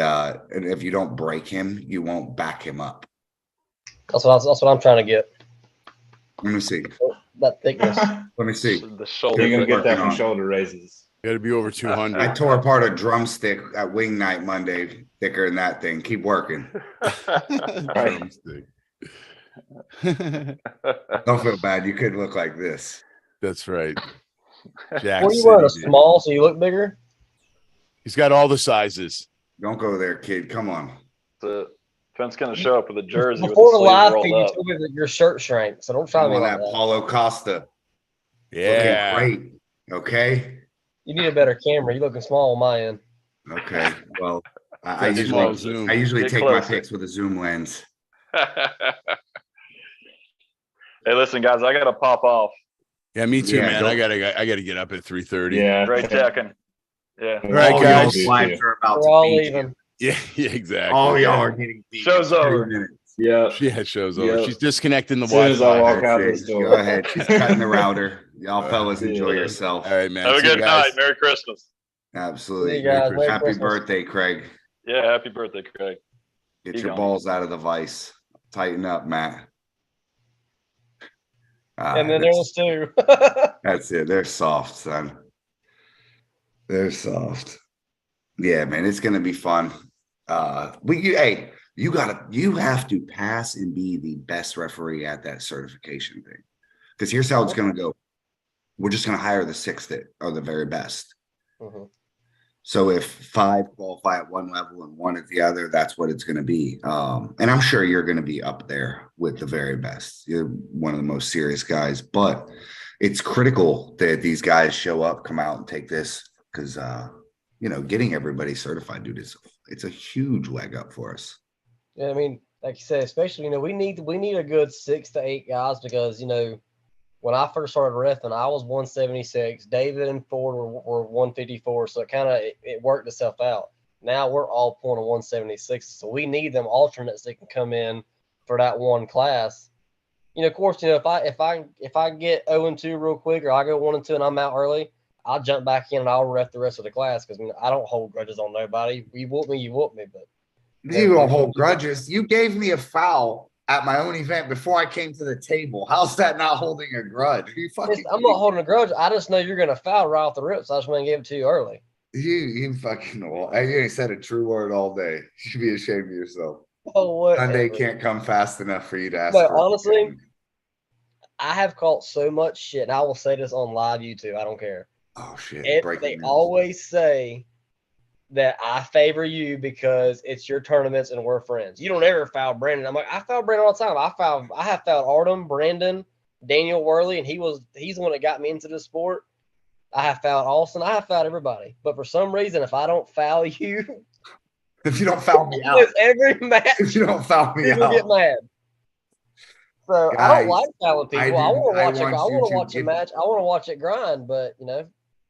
and if you don't break him, you won't back him up. That's what I'm trying to get. Let me see. That thickness. Let me see. The shoulder. You're gonna get that from shoulder raises. Got to be over 200. I tore apart a drumstick at wing night Monday. Thicker than that thing. Keep working. Drumstick. Don't feel bad. You could look like this. That's right. Jack Were you wearing a small so you look bigger? He's got all the sizes. Don't go there, kid. Come on. Fence gonna show up with a jersey. Before the live feed, you told me that your shirt shrank, so don't try me like that. Paulo Costa. Yeah. Looking great. Okay. You need a better camera. You're looking small on my end. Okay. Well, I usually take my pics with a zoom lens. Hey, listen, guys, I gotta pop off. Yeah, me too, man. I gotta get up at 3:30. Yeah. Great checking. Yeah. All right, guys. We're all leaving. Yeah, exactly. All y'all are getting beat. Show's over. Yeah. Show's over. Yep. She's disconnecting the As soon as I Wi-Fi. walk out this door. Go ahead. She's cutting the router. Y'all fellas enjoy yourself. All right, man. Have a good night. Merry Christmas. Absolutely. See you guys. Merry Happy Christmas. Birthday, Craig. Yeah, happy birthday, Craig. Get your balls out of the vice. Tighten up, Matt. And then there's two. That's it. They're soft, son. They're soft. Yeah, man. It's gonna be fun. You have to pass and be the best referee at that certification thing. Because here's how it's gonna go. We're just gonna hire the six that are the very best. Mm-hmm. So if 5 qualify at one level and 1 at the other, that's what it's going to be. And I'm sure you're going to be up there with the very best. You're one of the most serious guys, but it's critical that these guys show up, come out and take this because, getting everybody certified, dude, it's a huge leg up for us. Yeah, I mean, like you said, especially, we need a good 6 to 8 guys because, when I first started reffing, I was 176. David and Ford were 154, so it worked itself out. Now we're all pulling a 176, so we need them alternates that can come in for that one class. Of course, if I get 0-2 real quick, or I go 1-2 and I'm out early, I'll jump back in and I'll ref the rest of the class because I don't hold grudges on nobody. You whoop me, but you don't hold grudges. You gave me a foul at my own event before I came to the table. How's that not holding a grudge? I'm not holding a grudge. I just know you're gonna foul right off the rip, so I just want to give it to you early. You fucking you ain't said a true word all day. You should be ashamed of yourself. Oh, what? Sunday can't come fast enough for you to ask. No, honestly, I have caught so much shit, and I will say this on live YouTube. I don't care. Oh shit! They always say that I favor you because it's your tournaments and we're friends. You don't ever foul Brandon. I'm like, I foul Brandon all the time. I have fouled Artem, Brandon, Daniel Worley, and he's the one that got me into this sport. I have fouled Austin. I have fouled everybody. But for some reason, if I don't foul you, if you don't foul me out, every match, if you don't foul me out, get mad. So guys, I don't like fouling people. I want to watch a match. I want to watch it grind. But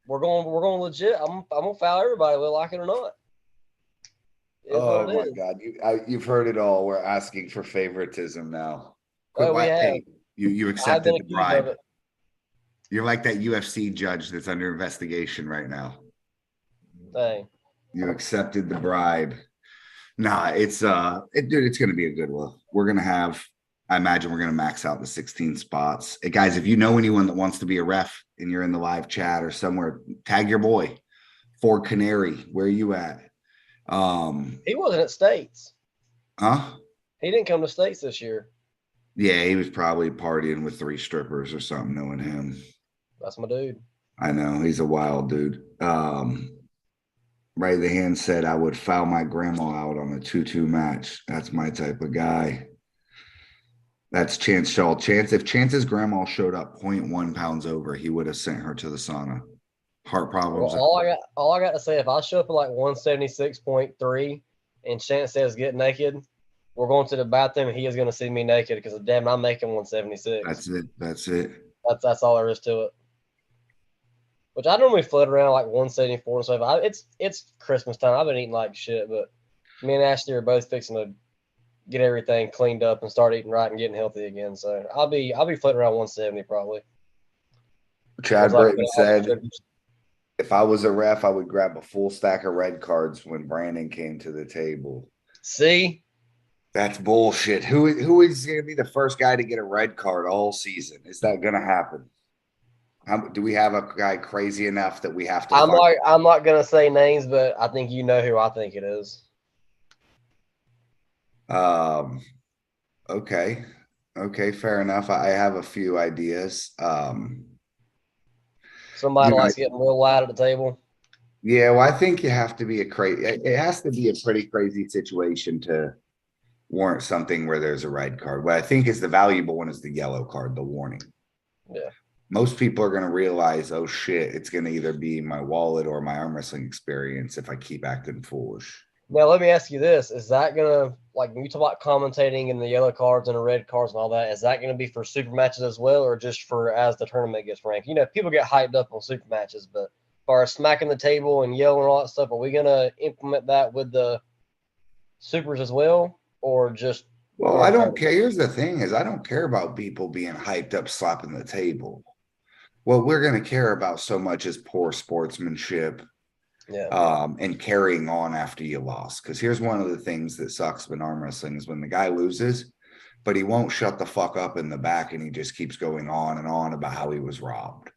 we're going legit. I'm gonna foul everybody, whether like it or not. Oh my God, you've heard it all. We're asking for favoritism now. Hey, you accepted the bribe. You're like that UFC judge that's under investigation right now. Hey. You accepted the bribe. Nah, it's it's gonna be a good one. I imagine we're gonna max out the 16 spots. Hey guys, if you know anyone that wants to be a ref and you're in the live chat or somewhere, tag your boy. Ford Canary, where are you at? He wasn't at States. Huh? He didn't come to States this year. Yeah, he was probably partying with 3 strippers or something, knowing him. That's my dude. I know, he's a wild dude. Right, the hand said I would foul my grandma out on a 2-2 match. That's my type of guy. That's Chance Shaw. If Chance's grandma showed up 0.1 pounds over, he would have sent her to the sauna. Heart problems. Well, all I got to say, if I show up at like 176.3 and Chance says get naked, we're going to the bathroom and he is going to see me naked because damn, I'm making 176. That's it. That's all there is to it. Which I normally float around like 174 and stuff. It's Christmas time. I've been eating like shit, but me and Ashley are both fixing to get everything cleaned up and start eating right and getting healthy again. So I'll be floating around 170 probably. Chad Britton said, if I was a ref, I would grab a full stack of red cards when Brandon came to the table. See? That's bullshit. Who is going to be the first guy to get a red card all season? Is that going to happen? Do we have a guy crazy enough that we have to? I'm not going to say names, but I think you know who I think it is. Okay, fair enough. I have a few ideas. Somebody likes getting real loud at the table. Yeah, well, I think you have to be it has to be a pretty crazy situation to warrant something where there's a red card. What I think is the valuable one is the yellow card, the warning. Yeah. Most people are going to realize, oh shit, it's going to either be my wallet or my arm wrestling experience if I keep acting foolish. Now, let me ask you this. Is that going to, like, when you talk about commentating and the yellow cards and the red cards and all that, is that going to be for super matches as well or just for as the tournament gets ranked? People get hyped up on super matches, but as far as smacking the table and yelling and all that stuff, are we going to implement that with the supers as well or just? Well, I don't care. Here's the thing is I don't care about people being hyped up, slapping the table. What we're going to care about so much is poor sportsmanship. Yeah. And carrying on after you lost. Because here's one of the things that sucks with arm wrestling is when the guy loses, but he won't shut the fuck up in the back and he just keeps going on and on about how he was robbed.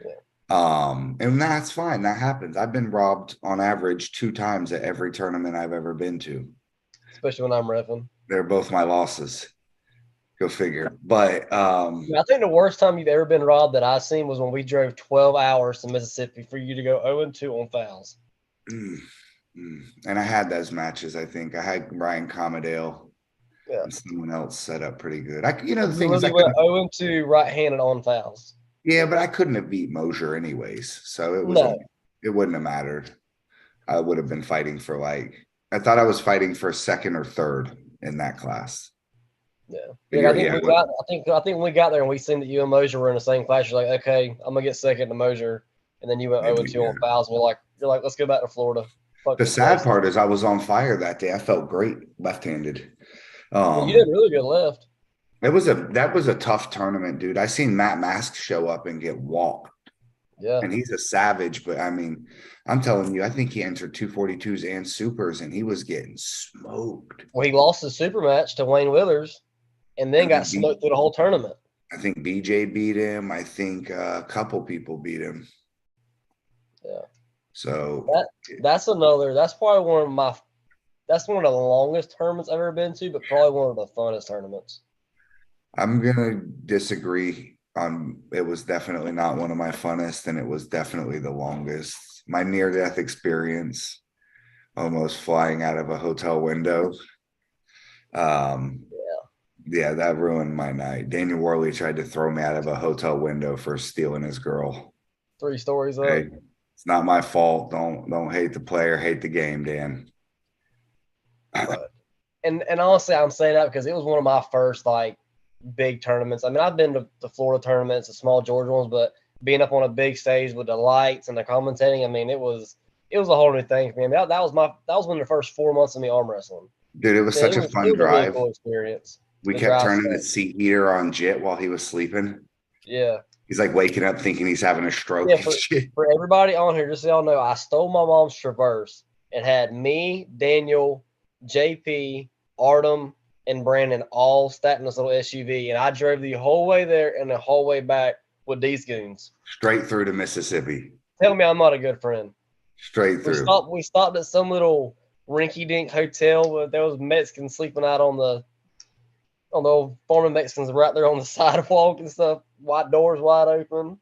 Yeah. And that's fine. That happens. I've been robbed on average 2 times at every tournament I've ever been to. Especially when I'm reffing. They're both my losses. Go figure. But I think the worst time you've ever been robbed that I've seen was when we drove 12 hours to Mississippi for you to go 0-2 on fouls. And I had those matches, I think. I had Ryan Commodale and someone else set up pretty good. The thing is, I went 0-2 right-handed on fouls. Yeah, but I couldn't have beat Mosier anyways. So it wouldn't have mattered. I would have been fighting for I thought I was fighting for second or third in that class. Yeah. I think when we got there and we seen that you and Mosier were in the same class, you're like, okay, I'm gonna get second to Mosier, and then you went 0-2 on fouls. You're like, let's go back to Florida. The sad part is I was on fire that day. I felt great left-handed. You did really good left. That was a tough tournament, dude. I seen Matt Mask show up and get walked. Yeah. And he's a savage, but I mean, I'm telling you, I think he entered 242s and supers and he was getting smoked. Well, he lost his super match to Wayne Withers and then got smoked through the whole tournament. I think BJ beat him. I think a couple people beat him. Yeah. So that's probably that's one of the longest tournaments I've ever been to, but probably one of the funnest tournaments. I'm gonna disagree. It was definitely not one of my funnest, and it was definitely the longest. My near-death experience, almost flying out of a hotel window. Yeah, that ruined my night. Daniel Worley tried to throw me out of a hotel window for stealing his girl. 3 stories up. Hey, it's not my fault. Don't hate the player, hate the game, Dan. But, and honestly, I'm saying that because it was one of my first big tournaments. I mean, I've been to the Florida tournaments, the small Georgia ones, but being up on a big stage with the lights and the commentating, I mean, it was a whole new thing for me. I mean, that was one of the first 4 months of me arm wrestling. Dude, it was such a fun drive. A really cool experience. We kept turning the seat heater on Jit while he was sleeping. Yeah. He's like waking up thinking he's having a stroke. Yeah, for everybody on here, just so y'all know, I stole my mom's Traverse. It had me, Daniel, JP, Artem, and Brandon all stacked in this little SUV, and I drove the whole way there and the whole way back with these goons. Straight through to Mississippi. Tell me I'm not a good friend. Straight through. We stopped at some little rinky-dink hotel where there was Mexicans sleeping out on the old farming Mexicans right there on the sidewalk and stuff. White doors wide open.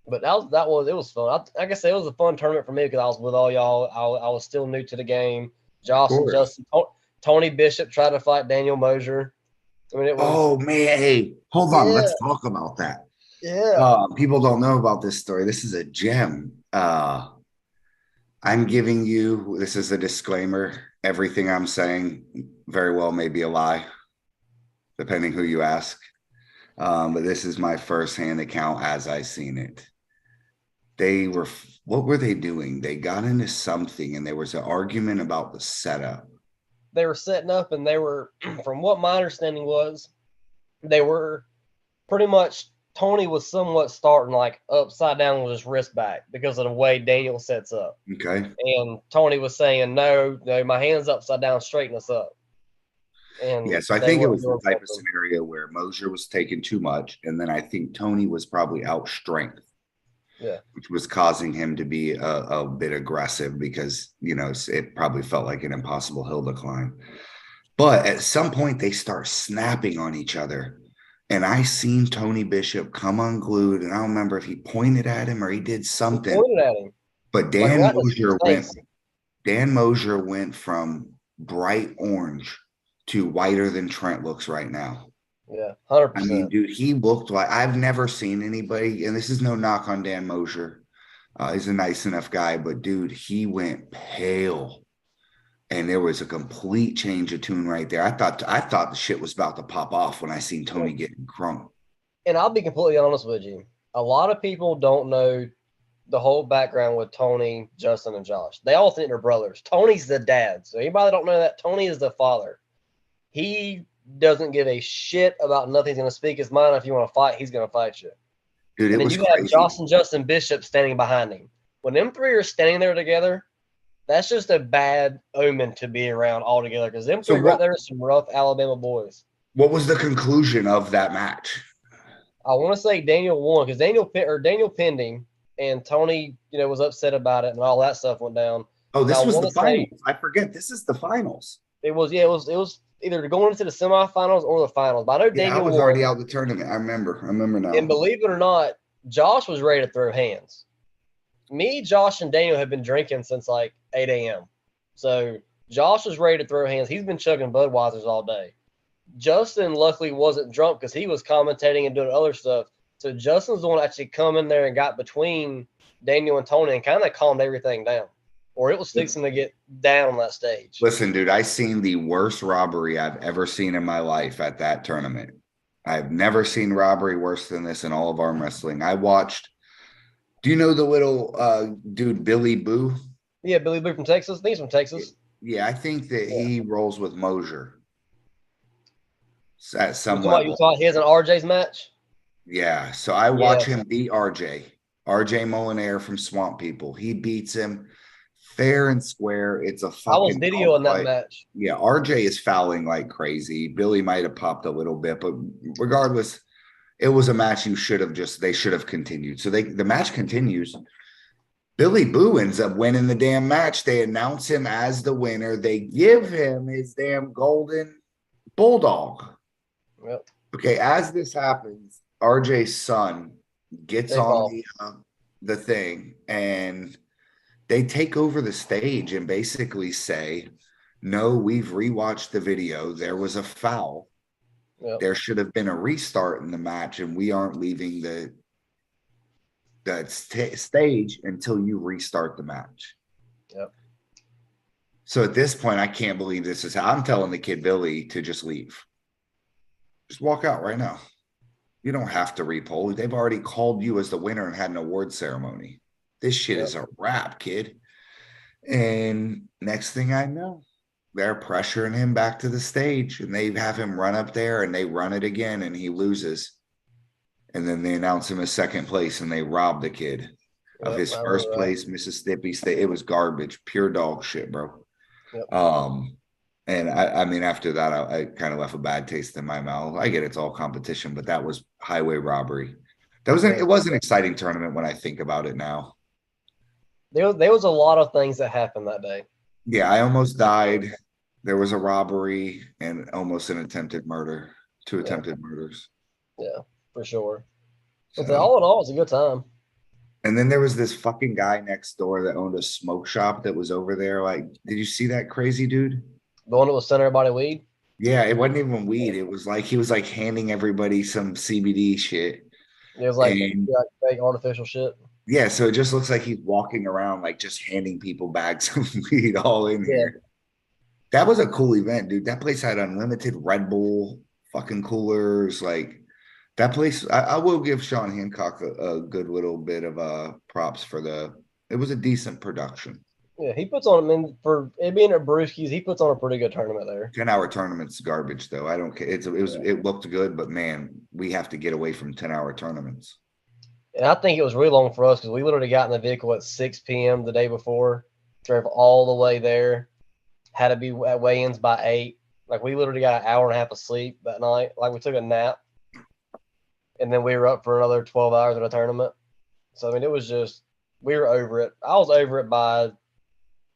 But it was fun. Like I said, it was a fun tournament for me because I was with all y'all. I was still new to the game. Josh and Justin. Tony Bishop tried to fight Daniel Mosier. I mean, it was. Oh man, hey, hold on. Let's talk about that. Yeah. People don't know about this story. This is a gem. I'm giving you. This is a disclaimer. Everything I'm saying very well may be a lie, depending who you ask. But this is my firsthand account as I seen it. What were they doing? They got into something, and there was an argument about the setup. They were setting up, and they were, from what my understanding was, they were pretty much, Tony was somewhat starting upside down with his wrist back because of the way Daniel sets up. Okay. And Tony was saying, no, my hand's upside down, straighten us up. And yeah, so I think it was the type of scenario where Mosier was taking too much, and then I think Tony was probably out strength. Yeah. Which was causing him to be a bit aggressive because, it probably felt like an impossible hill to climb. But at some point, they start snapping on each other. And I seen Tony Bishop come unglued, and I don't remember if he pointed at him or he did something. He pointed at him. But Dan Mosier went from bright orange to whiter than Trent looks right now. Yeah, 100%. I mean, dude, he looked like I've never seen anybody, and this is no knock on Dan Mosier. He's a nice enough guy, but dude, he went pale, and there was a complete change of tune right there. I thought the shit was about to pop off when I seen Tony getting crunk. And I'll be completely honest with you. A lot of people don't know the whole background with Tony, Justin, and Josh. They all think they're brothers. Tony's the dad. So anybody that don't know that, Tony is the father. He doesn't give a shit about nothing. He's going to speak his mind. If you want to fight, he's going to fight you. Dude, and then you have Josh and Justin Bishop standing behind him. When them three are standing there together, that's just a bad omen to be around all together because them three right there are some rough Alabama boys. What was the conclusion of that match? I want to say Daniel won because Daniel pinned him, and Tony, was upset about it, and all that stuff went down. Oh, this was the finals. I forget. This is the finals. It was either going into the semifinals or the finals. But I know Daniel I was already out of the tournament. I remember now. And believe it or not, Josh was ready to throw hands. Me, Josh, and Daniel have been drinking since 8 a.m. So Josh was ready to throw hands. He's been chugging Budweisers all day. Justin luckily wasn't drunk because he was commentating and doing other stuff. So Justin's the one that actually come in there and got between Daniel and Tony and kind of calmed everything down. or it was fixing to get down on that stage. Listen, dude, I seen the worst robbery I've ever seen in my life at that tournament. I've never seen robbery worse than this in all of arm wrestling. I watched. Do you know the little dude Billy Boo? Yeah, Billy Boo from Texas. I think he's from Texas. Yeah, I think that he rolls with Mosier at some You level. thought his and RJ's match? Yeah, so I watch him beat RJ Molinaire from Swamp People. He beats him fair and square. It's a fucking. I was videoing that match. Yeah, RJ is fouling like crazy. Billy might have popped a little bit, but regardless, it was a match they should have continued. So the match continues. Billy Boo ends up winning the damn match. They announce him as the winner. They give him his damn golden bulldog. Yep. Okay, as this happens, RJ's son gets on the thing, and they take over the stage and basically say, no, we've rewatched the video. There was a foul. Yep. There should have been a restart in the match, and we aren't leaving the stage until you restart the match. Yep. So at this point, I can't believe this is how I'm telling the kid Billy to just leave. Just walk out right now. You don't have to repoll. They've already called you as the winner and had an award ceremony. This shit is a wrap, kid. And next thing I know, they're pressuring him back to the stage, and they have him run up there, and they run it again, and he loses. And then they announce him as second place, and they rob the kid of his first place, Mississippi State. It was garbage, pure dog shit, bro. Yep. And I mean, after that, I kind of left a bad taste in my mouth. I get it's all competition, but that was highway robbery. It was an exciting tournament when I think about it now. There was a lot of things that happened that day. Yeah, I almost died. There was a robbery and almost an attempted murder, 2 attempted murders. Yeah, for sure. But all in all, it was a good time. And then there was this fucking guy next door that owned a smoke shop that was over there. Like, did you see that crazy dude? The one that was sending everybody weed? Yeah, it wasn't even weed. It was like he was like handing everybody some CBD shit. It was like fake artificial shit. Yeah, so it just looks like he's walking around like just handing people bags of weed all in here. That was a cool event, dude. That place had unlimited Red Bull fucking coolers. Like that place, I will give Sean Hancock a good little bit of props for it was a decent production. Yeah, he puts on, I mean, for it being at Brewski's, he puts on a pretty good tournament there. 10-hour tournament's garbage, though. I don't care. It looked good, but man, we have to get away from 10-hour tournaments. And I think it was really long for us because we literally got in the vehicle at 6 p.m. the day before, drove all the way there, had to be at weigh-ins by 8. Like, we literally got an hour and a half of sleep that night. Like, we took a nap, and then we were up for another 12 hours of a tournament. So, I mean, it was just, we were over it. I was over it by,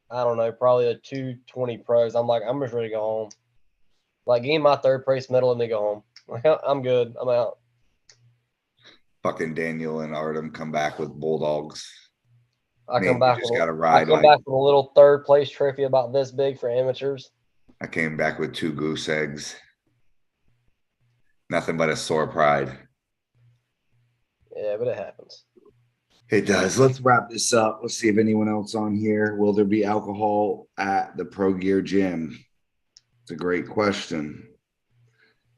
I don't know, probably a 220 pros. I'm like, I'm just ready to go home. Like, give me my third place medal and me go home. Like, I'm good. I'm out. Fucking Daniel and Artem come back with bulldogs. I come back with a little third place trophy about this big for amateurs. I came back with 2 goose eggs. Nothing but a sore pride. Yeah, but it happens. It does. Let's wrap this up. Let's see if anyone else on here. Will there be alcohol at the Pro Gear gym? It's a great question.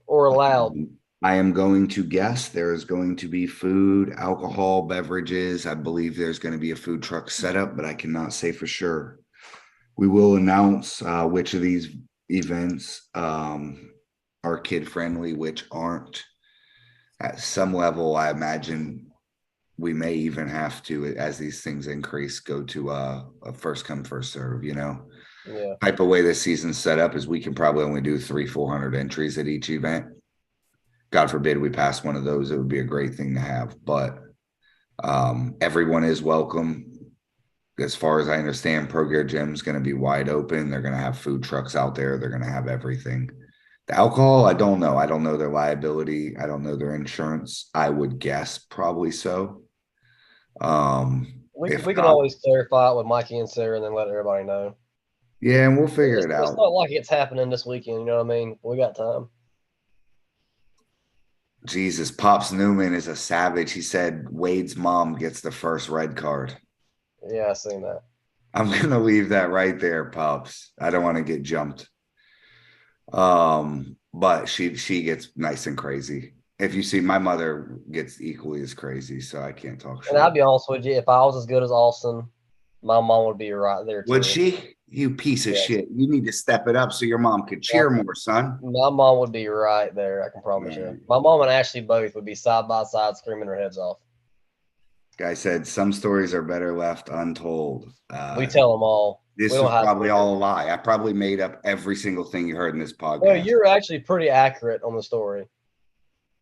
Or allowed. I am going to guess there is going to be food, alcohol, beverages. I believe there's going to be a food truck setup, but I cannot say for sure. We will announce which of these events are kid-friendly, which aren't. At some level, I imagine we may even have to, as these things increase, go to a first come, first serve, Yeah. Type of way this season's set up is we can probably only do 300-400 entries at each event. God forbid we pass one of those. It would be a great thing to have, but everyone is welcome. As far as I understand, Pro Gear Gym's going to be wide open. They're going to have food trucks out there. They're going to have everything. The alcohol, I don't know. I don't know their liability. I don't know their insurance. I would guess probably so. We can always clarify it with Mikey and Sarah and then let everybody know. Yeah, and we'll figure it out. It's not like it's happening this weekend. You know what I mean? We got time. Jesus, Pops Newman is a savage. He said Wade's mom gets the first red card. Yeah, I seen that. I'm gonna leave that right there, Pops. I don't want to get jumped. But she gets nice and crazy. If you see, my mother gets equally as crazy, so I can't talk shit. And I'll be honest with you, if I was as good as Austin, my mom would be right there too. Would she? You piece of shit. You need to step it up so your mom could cheer more, son. My mom would be right there, I can promise you. My mom and Ashley both would be side by side screaming their heads off. Guy said some stories are better left untold. We tell them all. This is probably all a lie. I probably made up every single thing you heard in this podcast. Well, you're actually pretty accurate on the story.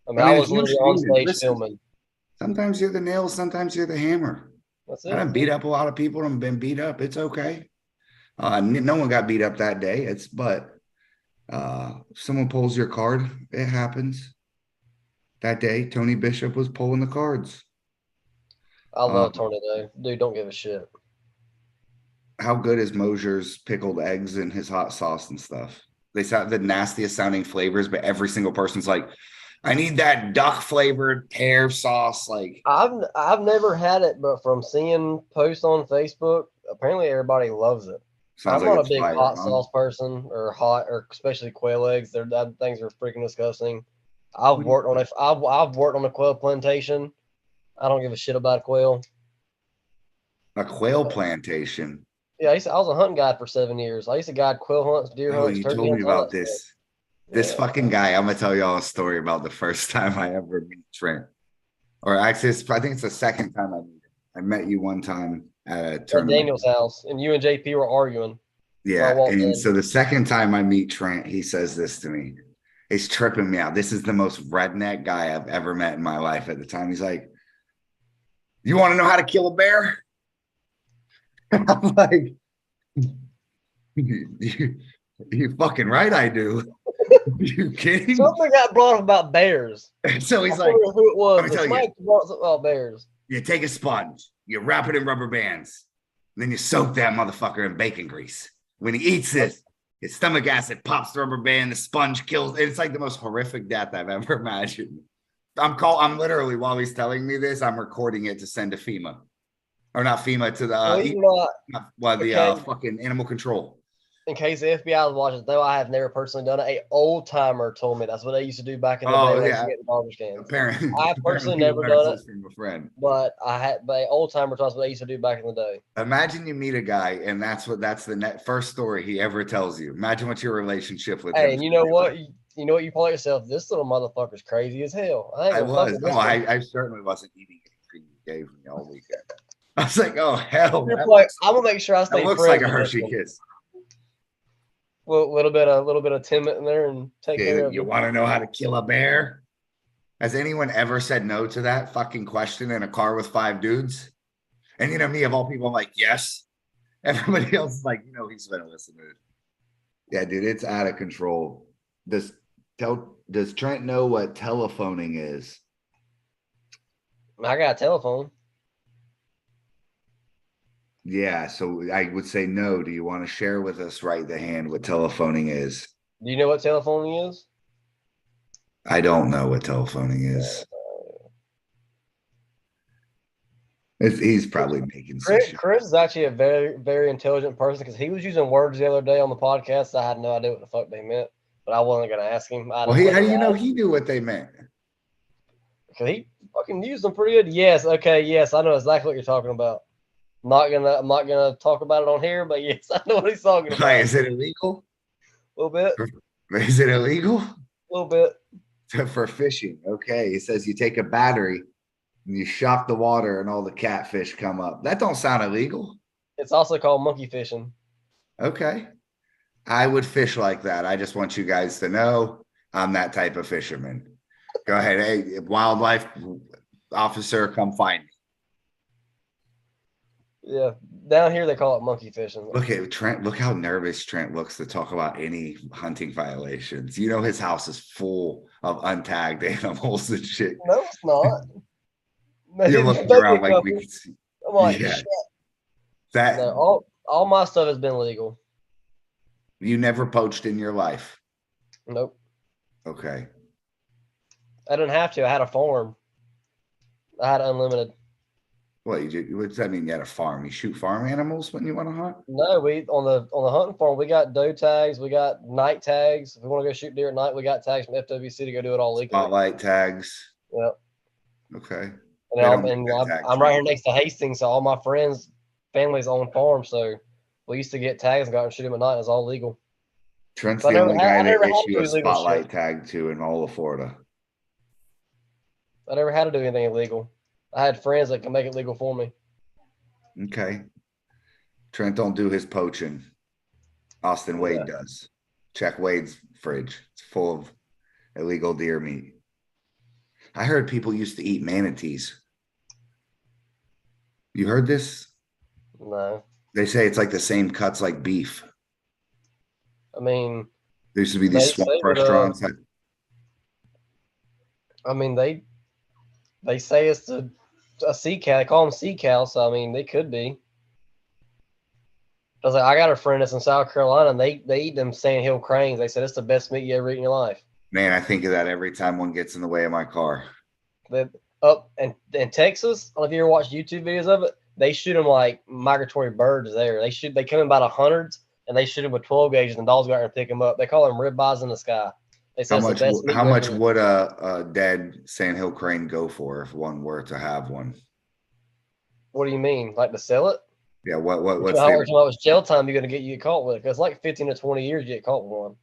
I mean, I was literally on stage filming. Sometimes you're the nail, sometimes you're the hammer. That's it. I done beat up a lot of people and been beat up. It's okay. No one got beat up that day. But if someone pulls your card, it happens. That day, Tony Bishop was pulling the cards. I love Tony though. Dude, don't give a shit. How good is Mosier's pickled eggs and his hot sauce and stuff? They sound the nastiest sounding flavors, but every single person's like, I need that duck flavored pear sauce. Like I've never had it, but from seeing posts on Facebook, apparently everybody loves it. I'm not a big hot sauce person or especially quail eggs. That things are freaking disgusting. I've worked on a quail plantation. I don't give a shit about quail. A quail plantation. Yeah, I was a hunting guide for 7 years. I used to guide quail hunts, deer hunts. You told me about this. This fucking guy. I'm gonna tell y'all a story about the first time I ever met Trent. Or actually, I think it's the second time I met him. I met you one time at a tournament. At Daniel's house, and you and JP were arguing. Yeah, and so the second time I meet Trent, he says this to me. It's tripping me out. This is the most redneck guy I've ever met in my life at the time. He's like, you want to know how to kill a bear? I'm like, you fucking right, I do. You kidding? Something got brought up about bears. So he's like, who it was? Somebody brought up about bears. You take a sponge, you wrap it in rubber bands, and then you soak that motherfucker in bacon grease. When he eats it, his stomach acid pops the rubber band, the sponge kills. It's like the most horrific death I've ever imagined. I'm literally, while he's telling me this, I'm recording it to send to FEMA. Or not FEMA, to the fucking animal control. In case the FBI was watching, though I have never personally done it. An old timer told me that's what they used to do back in the day when they used to get the garbage cans. Apparently, I've personally never done it. From a friend. But an old timer told us what they used to do back in the day. Imagine you meet a guy and that's the first story he ever tells you. Imagine what your relationship with him. Hey, and you know what? You know what? You probably yourself, this little motherfucker's crazy as hell. I certainly wasn't eating anything you gave me all weekend. I was like, oh hell. I'm gonna make sure I stay. It looks like a Hershey Kiss. Well, a little bit of Timbit in there and take care of it. You want to know how to kill a bear? Has anyone ever said no to that fucking question in a car with 5 dudes? And you know me, of all people, I'm like, yes. Everybody else is like, he's gonna listen to it. Yeah, dude, it's out of control. Does Trent know what telephoning is? I got a telephone. Yeah, so I would say no. Do you want to share with us right the hand what telephoning is? Do you know what telephoning is? I don't know what telephoning is. He's probably making some shit. Chris is actually a very, very intelligent person because he was using words the other day on the podcast. I had no idea what the fuck they meant, but I wasn't going to ask him. How do you know he knew what they meant? Because he fucking used them pretty good. Yes, okay, yes, I know exactly what you're talking about. I'm not gonna talk about it on here, but yes, I know what he's talking about. Is it illegal? A little bit. Is it illegal? A little bit. For fishing. Okay. He says you take a battery and you shock the water and all the catfish come up. That don't sound illegal. It's also called monkey fishing. Okay. I would fish like that. I just want you guys to know I'm that type of fisherman. Go ahead. Hey, wildlife officer, come find me. Yeah, down here they call it monkey fishing. Look at Trent. Look how nervous Trent looks to talk about any hunting violations. His house is full of untagged animals and shit. No, it's not. You're looking around like we can see. I'm like, shit. All my stuff has been legal. You never poached in your life? Nope. Okay. I didn't have to. I had a farm. I had unlimited. What does that mean? You had a farm? You shoot farm animals when you want to hunt? No, we on the hunting farm, we got doe tags, we got night tags. If we want to go shoot deer at night, we got tags from FWC to go do it all legally. Spotlight tags. Yep. Okay. And I'm right here next to Hastings, so all my friends' families own farms, so we used to get tags and go out and shoot them at night. It's all legal. Trent's So the only guy that to issue do a illegal spotlight shit. tag to in all of Florida. I never had to do anything illegal. I had friends that can make it legal for me. Okay. Trent don't do his poaching. Austin Wade Yeah. does. Check Wade's fridge. It's full of illegal deer meat. I heard people used to eat manatees. You heard this? No. They say it's like the same cuts like beef. I mean, There used to be these They swamp say that, restaurants. I mean they say it's a sea cow. They call them sea cows, so I mean they could be. I was like, I got a friend that's in South Carolina, and they eat them sandhill cranes. They said it's the best meat you ever eat in your life. Man, I think of that every time one gets in the way of my car. They up in Texas. I don't know if you ever watched YouTube videos of it. They shoot them like migratory birds there. They come in about hundreds, and they shoot them with 12 gauges, and dogs go out there and pick them up. They call them ribeyes in the sky. They say How it's the best meat how you much ever- would a dead sandhill crane go for if one were to have one? What do you mean? Like to sell it? Yeah, what's How the much jail time you're gonna get caught with? Because like 15 to 20 years you get caught with one.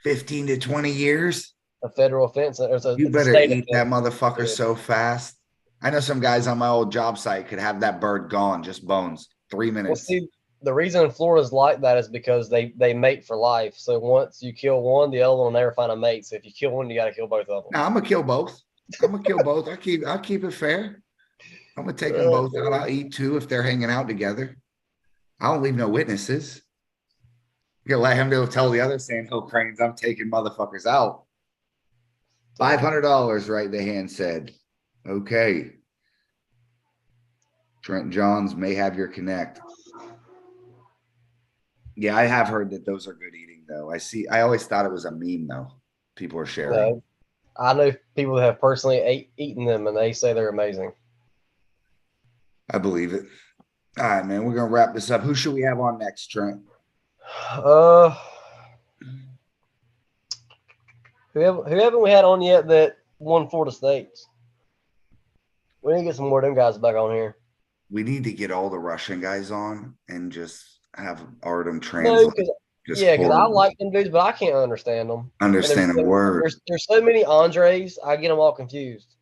15 to 20 years? A federal offense. You better eat that motherfucker Yeah. so fast. I know some guys on my old job site could have that bird gone, just bones, 3 Well, minutes. see, the reason Florida's like that is because they mate for life. So once you kill one, the other one will never find a mate. So if you kill one, you got to kill both of them. Nah, I'm gonna kill both. I'm gonna kill both. I'll keep it fair. I'm gonna take them both out. I'll eat two if they're hanging out together. I don't leave no witnesses. You gotta let him tell the other sandhill cranes I'm taking motherfuckers out. $500, right? The hand said. Okay. Trent Johns may have your connect. Yeah, I have heard that those are good eating though. I always thought it was a meme though. People are sharing. No, I know people that have personally eaten them, and they say they're amazing. I believe it. All right, man. We're gonna wrap this up. Who should we have on next, Trent? Who haven't we had on yet that won Florida States? We need to get some more of them guys back on here. We need to get all the Russian guys on and just have Artem No, translate. because I like them dudes, but I can't understand them. Understand a word. There's so many Andres, I get them all confused.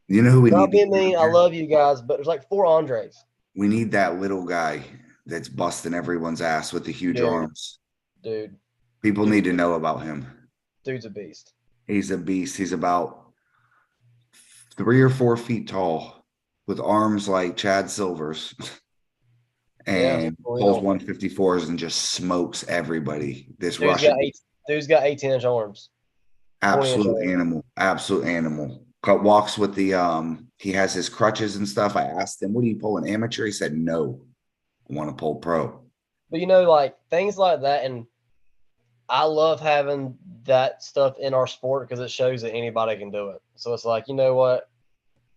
You know who we Not need? being mean, I love you guys, but there's like 4 Andres. We need that little guy that's busting everyone's ass with the huge Dude. arms. Dude, People need to know about him. dude's a beast. He's a beast. He's about 3 or 4 feet tall with arms like Chad Silver's and pulls 154s and just smokes everybody. This Russian Dude's got 18-inch arms. absolute animal. Absolute animal. Walks with the he has his crutches and stuff. I asked him, what do you pull, an amateur? He said no. I want to pull pro. But you know, like things like that, and I love having that stuff in our sport because it shows that anybody can do it. So it's like, you know what?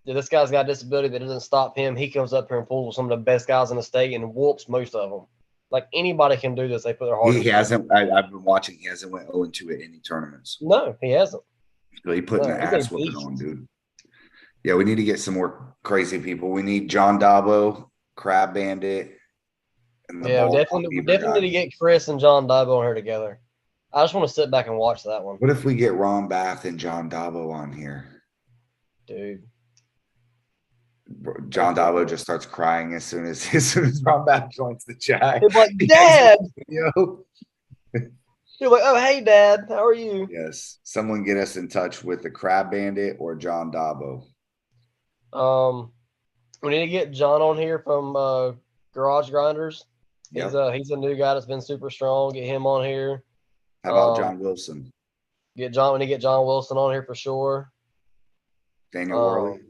This guy's got a disability that doesn't stop him. He comes up here and pulls with some of the best guys in the state and whoops most of them. Like anybody can do this. They put their heart. He hasn't. I've been watching. He hasn't went 0-2 at any tournaments. No, he hasn't. So he putting the ass whooping on, dude. Yeah, we need to get some more crazy people. We need John Dabo, Crab Bandit, and the definitely need to get Chris and John Dabo on here together. I just want to sit back and watch that one. What if we get Ron Bath and John Dabo on here? Dude. John Dabo just starts crying as soon as Ron Bath joins the chat. He's like, Dad! Yo. You're like, oh, hey, Dad. How are you? Yes. Someone get us in touch with the Crab Bandit or John Dabo. We need to get John on here from Garage Grinders. Yep. He's a new guy that's been super strong. Get him on here. How about John Wilson? We need to get John Wilson on here for sure. Daniel Worley.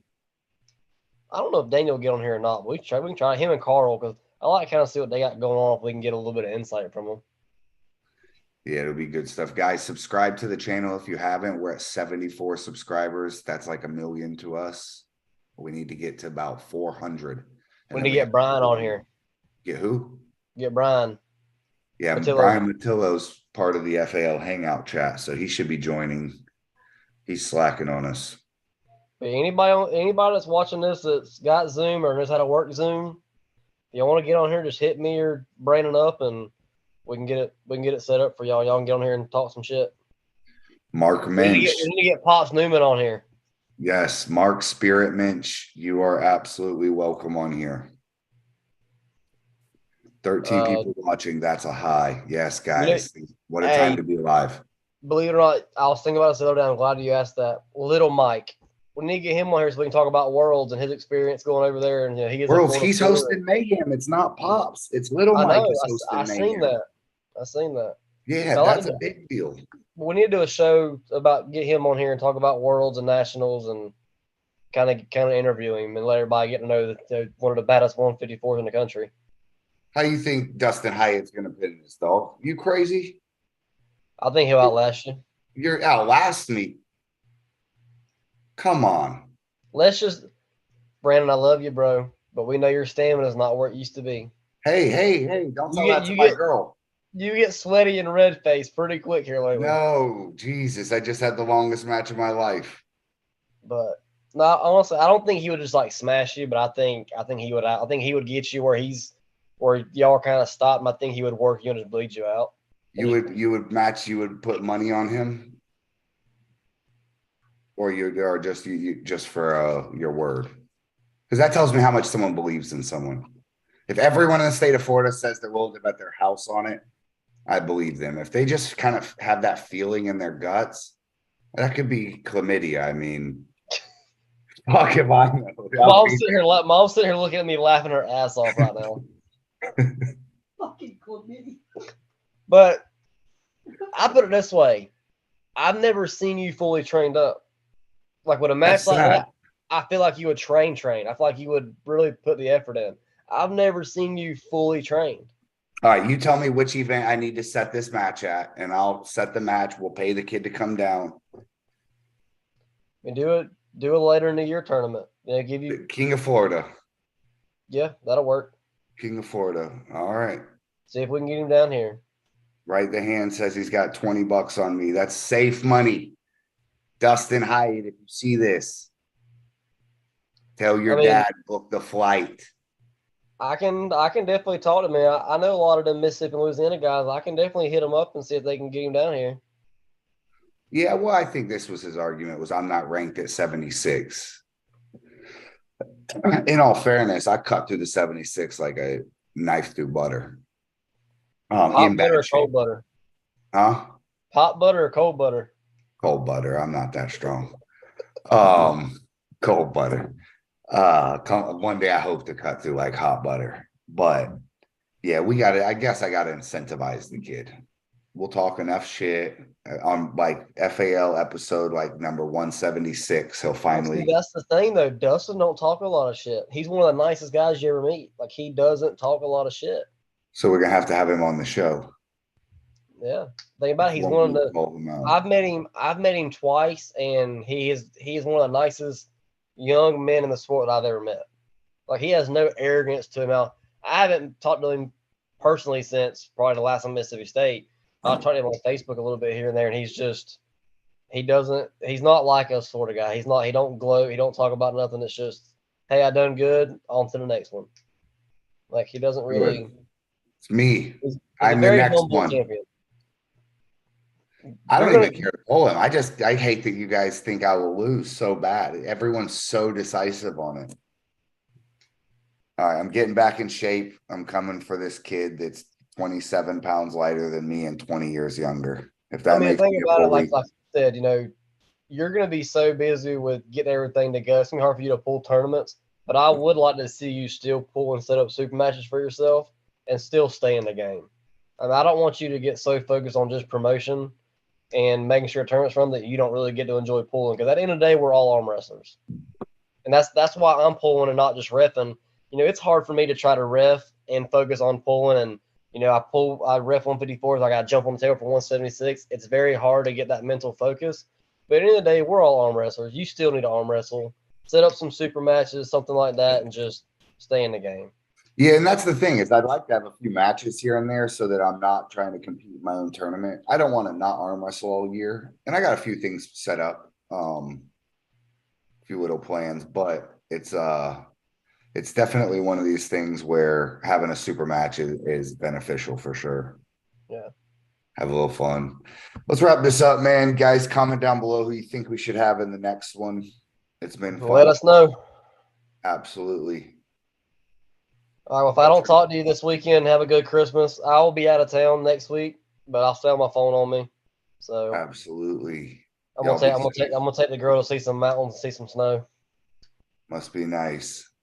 I don't know if Daniel will get on here or not, but we can try him and Carl because I like kind of see what they got going on if we can get a little bit of insight from them. Yeah, it'll be good stuff. Guys, subscribe to the channel if you haven't. We're at 74 subscribers. That's like 1 million to us. We need to get to about 400. We need to get Brian on here. Get who? Get Brian. Yeah, Matillo. Brian Matillo's part of the FAL Hangout chat, so he should be joining. He's slacking on us. Anybody that's watching this that's got Zoom or knows how to work Zoom, if you want to get on here, just hit me or Brandon up, and we can get it set up for y'all. Y'all can get on here and talk some shit. Mark Minch. We need to get Pops Newman on here. Yes, Mark Spirit Minch, you are absolutely welcome on here. 13 people watching. That's a high. Yes, guys. What a time to be alive. Believe it or not, I was thinking about it the other day. I'm glad you asked that. Little Mike. We need to get him on here so we can talk about Worlds and his experience going over there. And he is Worlds. He's hosting Mayhem. It's not Pops. It's Little Mike is hosting Mayhem. I seen that. Yeah, that's a big deal. We need to do a show about get him on here and talk about Worlds and Nationals and kind of interview him and let everybody get to know that they're one of the baddest 154s in the country. How you think Dustin Hyatt's going to pin this, dog? You crazy? I think he'll outlast you. You're outlast me. Come on. Brandon, I love you, bro, but we know your stamina is not where it used to be. Hey, don't tell that to my girl. You get sweaty and red faced pretty quick here lately. No, Jesus, I just had the longest match of my life. But no, honestly, I don't think he would just like smash you, but I think he would. I think he would get you where y'all are kind of stopped. And I think he would work you and just bleed you out. You would put money on him, or just for your word, because that tells me how much someone believes in someone. If everyone in the state of Florida says they're willing to bet their house on it, I believe them. If they just kind of have that feeling in their guts, that could be chlamydia. I mean, fuck if I know. Mom's sitting here looking at me laughing her ass off right now. Fucking chlamydia. But I put it this way. I've never seen you fully trained up. Like with a match like that, I feel like you would train. I feel like you would really put the effort in. I've never seen you fully trained. All right, you tell me which event I need to set this match at, and I'll set the match. We'll pay the kid to come down. And do it later in the year tournament. Give you King of Florida. Yeah, that'll work. King of Florida. All right. See if we can get him down here. Right, the hand says he's got $20 on me. That's safe money. Dustin Hyatt, if you see this, tell your dad book the flight. I can definitely talk to him. I know a lot of them Mississippi and Louisiana guys. I can definitely hit them up and see if they can get him down here. Yeah, well, I think this was his argument, was I'm not ranked at 76. In all fairness, I cut through the 76 like a knife through butter. Hot butter or cold butter? Huh? Hot butter or cold butter? Cold butter. I'm not that strong. Cold butter. One day I hope to cut through like hot butter. But yeah, I guess I gotta incentivize the kid. We'll talk enough shit on like FAL episode like number 176. He'll finally. See, that's the thing though. Dustin don't talk a lot of shit. He's one of the nicest guys you ever meet. Like he doesn't talk a lot of shit. So we're gonna have to have him on the show. Yeah, think about it. He's one of the. I've met him twice, and he is one of the nicest young men in the sport that I've ever met. Like he has no arrogance to him. Now I haven't talked to him personally since probably the last time Mississippi State. I've talked to him on Facebook a little bit here and there, and he's not like us sort of guy. He don't gloat. He don't talk about nothing. It's just, hey, I done good. On to the next one. Like he doesn't really. It's me. I'm the next one. Champion. I don't even care to pull him. I hate that you guys think I will lose so bad. Everyone's so decisive on it. All right, I'm getting back in shape. I'm coming for this kid that's 27 pounds lighter than me and 20 years younger. If that makes think about it, like I said, you're going to be so busy with getting everything to go. It's going to be hard for you to pull tournaments, but I would like to see you still pull and set up super matches for yourself and still stay in the game. I don't want you to get so focused on just promotion and making sure tournaments run that you don't really get to enjoy pulling. Because at the end of the day, we're all arm wrestlers. And that's why I'm pulling and not just reffing. It's hard for me to try to ref and focus on pulling. And, I ref 154s. I got to jump on the table for 176. It's very hard to get that mental focus. But at the end of the day, we're all arm wrestlers. You still need to arm wrestle. Set up some super matches, something like that, and just stay in the game. Yeah, and that's the thing is I'd like to have a few matches here and there so that I'm not trying to compete in my own tournament. I don't want to not arm wrestle all year. And I got a few things set up, a few little plans, but it's definitely one of these things where having a super match is beneficial for sure. Yeah. Have a little fun. Let's wrap this up, man. Guys, comment down below who you think we should have in the next one. It's been fun. Let us know. Absolutely. All right. Well, if I don't talk to you this weekend, have a good Christmas. I will be out of town next week, but I'll still have my phone on me. So absolutely. I'm gonna take the girl to see some mountains, see some snow. Must be nice.